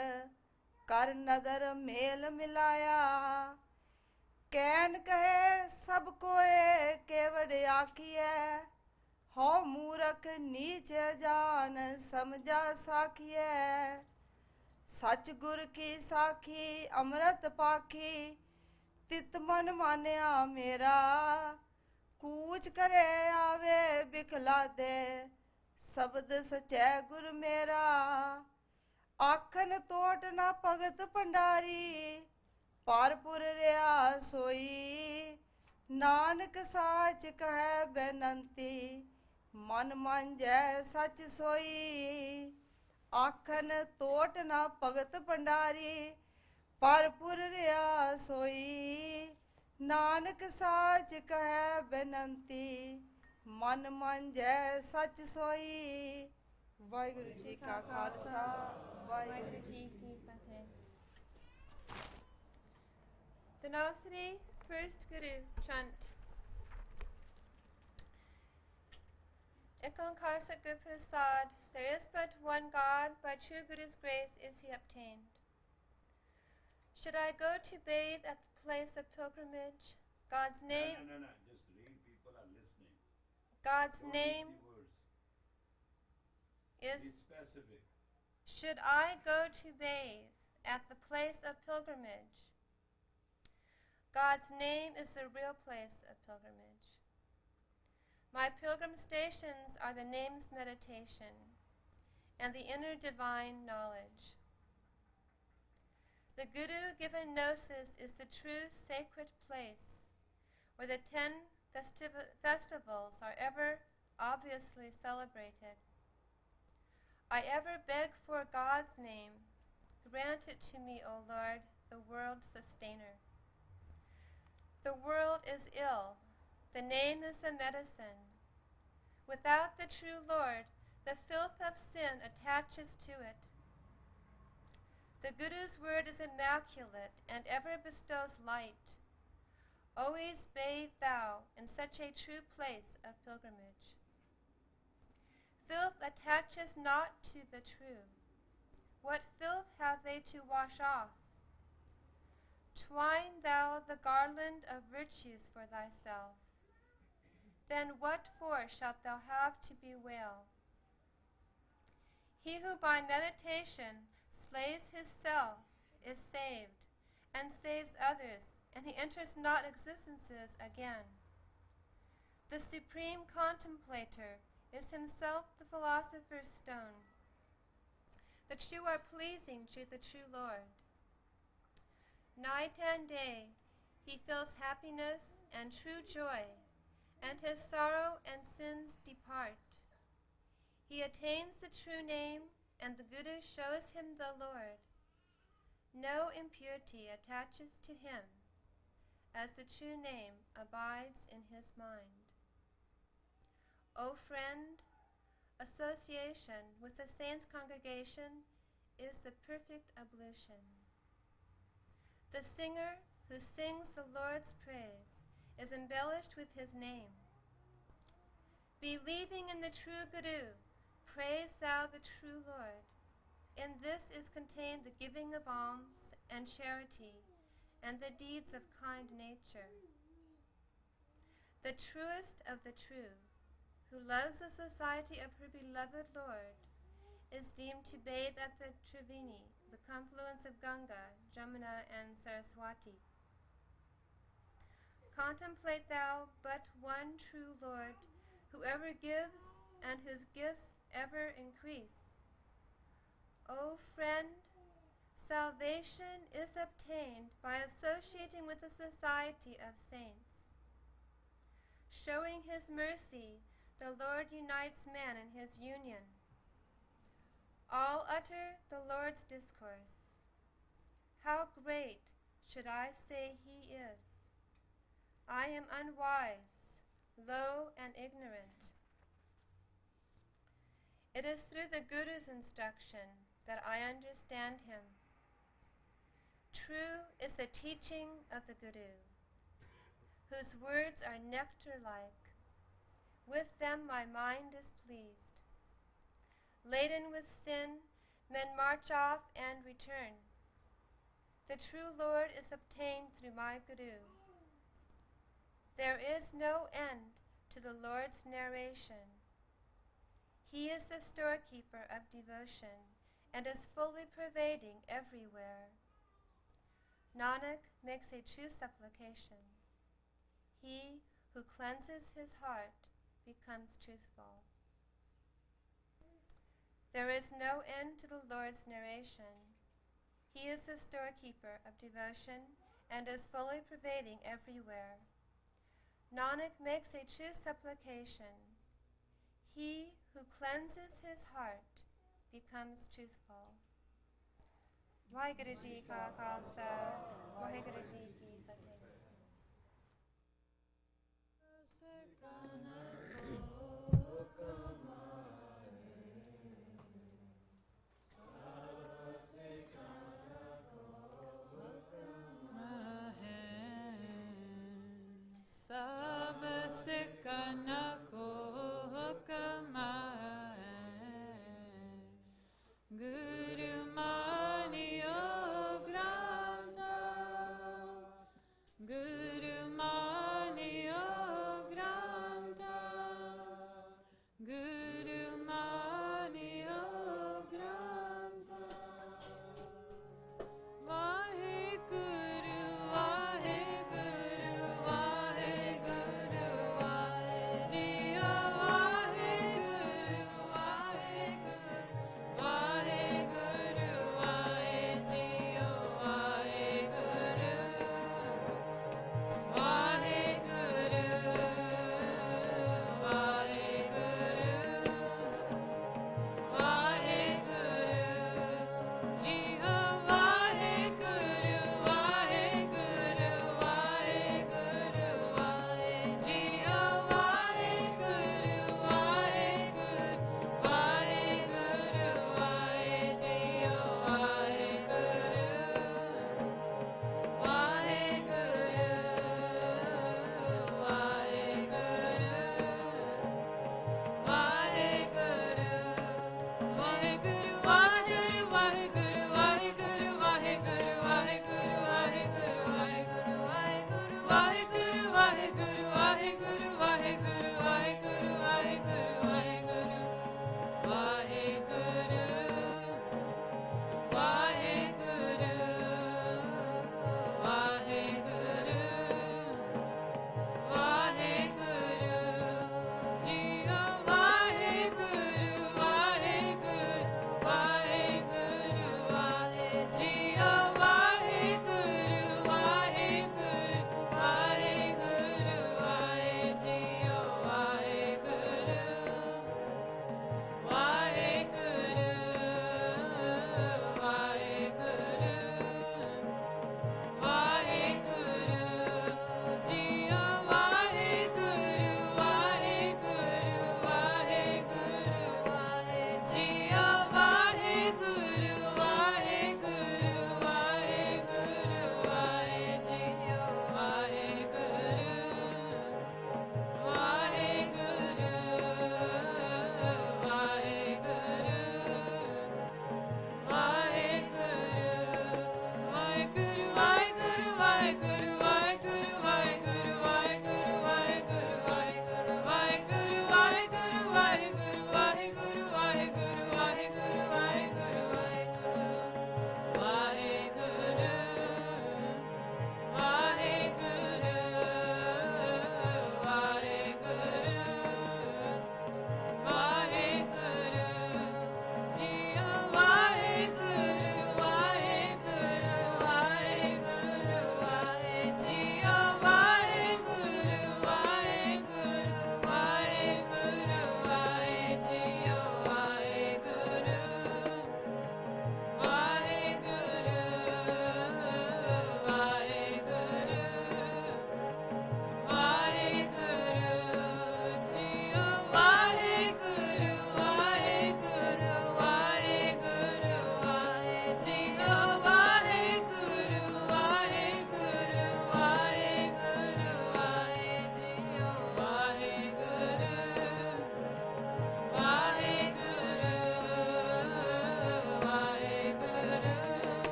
ਕਰ ਨਦਰ ਮੇਲ ਮਿਲਾਇਆ। ਕੈਨ ਕਹੇ ਸਭ ਕੋਏ, ਕੇਵੜ ਆਖੀਐ। ਹੋ ਮੂਰਖ ਨੀਚ ਜਾਨ, ਸਮਝਾ ਸਾਖੀਐ। ਸਚ ਗੁਰ ਕੀ ਸਾਖੀ ਅੰਮ੍ਰਿਤ ਪਾਖੀ, ਤਿਤ ਮਨ ਮਾਨਿਆ ਮੇਰਾ। ਕੂਚ ਕਰੇ ਆਵੇ ਬਿਖਲਾ ਦੇ, शब्द सचै गुर मेरा आखन तोट ना भगत भंडारी पारपुर रहा सोई नानक साच कह बेनंती मन मांझै सच सोई आखन तोट ना भगत भंडारी पारपुर रहा सोई नानक साच कह बेनंती मन मांझै सच सोई वाहिगुरु जी का खालसा वाहिगुरु जी की फतेह। The Nasri First Guru chant. Ek Onkar Satguru Prasad, there is but one God, by true Guru's grace is he obtained. Should I go to bathe at the place of pilgrimage, God's name... No, just read, people are listening. God's Don't name read the words. is... Be specific. Should I go to bathe at the place of pilgrimage, God's name is the real place of pilgrimage. My pilgrim stations are the name's meditation and the inner divine knowledge. The Guru-given gnosis is the true sacred place where the 10 festivals are ever obviously celebrated. I ever beg for God's name, grant it to me, O Lord, the world sustainer. The world is ill, the name is a medicine. Without the true Lord, the filth of sin attaches to it. The Guru's word is immaculate and ever bestows light. Always bathe thou in such a true place of pilgrimage. Filth attaches not to the true. What filth have they to wash off? Twine thou the garland of virtues for thyself. Then what for shalt thou have to bewail? He who by meditation slays his self is saved, and saves others, and he enters not existences again. The supreme contemplator is himself the philosopher's stone, that you are pleasing to the true Lord. Night and day he feels happiness and true joy, and his sorrow and sins depart. He attains the true name, and the Guru shows him the Lord. No impurity attaches to him, as the true name abides in his mind. O friend, association with the saints' congregation is the perfect ablution. The singer who sings the Lord's praise is embellished with his name. Believing in the true Guru, praise thou the true Lord. In this is contained the giving of alms and charity and the deeds of kind nature. The truest of the true, who loves the society of her beloved Lord, is deemed to bathe at the Triveni, the confluence of Ganga, Jamuna, and Saraswati. Contemplate thou but one true Lord, who ever gives and whose gifts ever increase. O friend, salvation is obtained by associating with the society of saints. Showing his mercy, the Lord unites man in his union. All utter the Lord's discourse. How great should I say he is? I am unwise, low and ignorant. It is through the Guru's instruction that I understand him. True is the teaching of the Guru, whose words are nectar-like. With them my mind is pleased. Laden with sin, men march off and return. The true Lord is obtained through my Guru. There is no end to the Lord's narration. He is the storekeeper of devotion and is fully pervading everywhere. Nanak makes a true supplication. He who cleanses his heart becomes truthful. There is no end to the Lord's narration. He is the storekeeper of devotion and is fully pervading everywhere. Nanak makes a true supplication. He who cleanses his heart becomes truthful. Vaheguru Ji Ka Khalsa, Vaheguru Ji Ki Fateh. Sab sikana ko hukam hai, Guru maniyo granth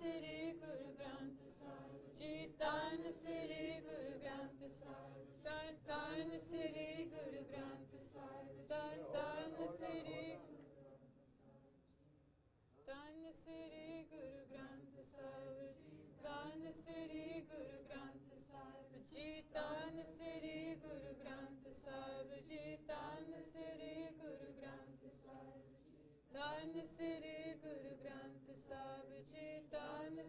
Sri Guru Granth Sahib Ji, Tan Sri Guru Granth Sahib, Tan Tan Sri Guru Granth Sahib, Tan Tan Sri Tan Sri Guru Granth Sahib Ji, Tan Sri Guru Granth Sahib Ji, Tan Sri Guru Granth Sahib Ji, Tan Sri Guru Granth Sahib Ji, Tan Sri Guru Granth Sahib Ji, Tan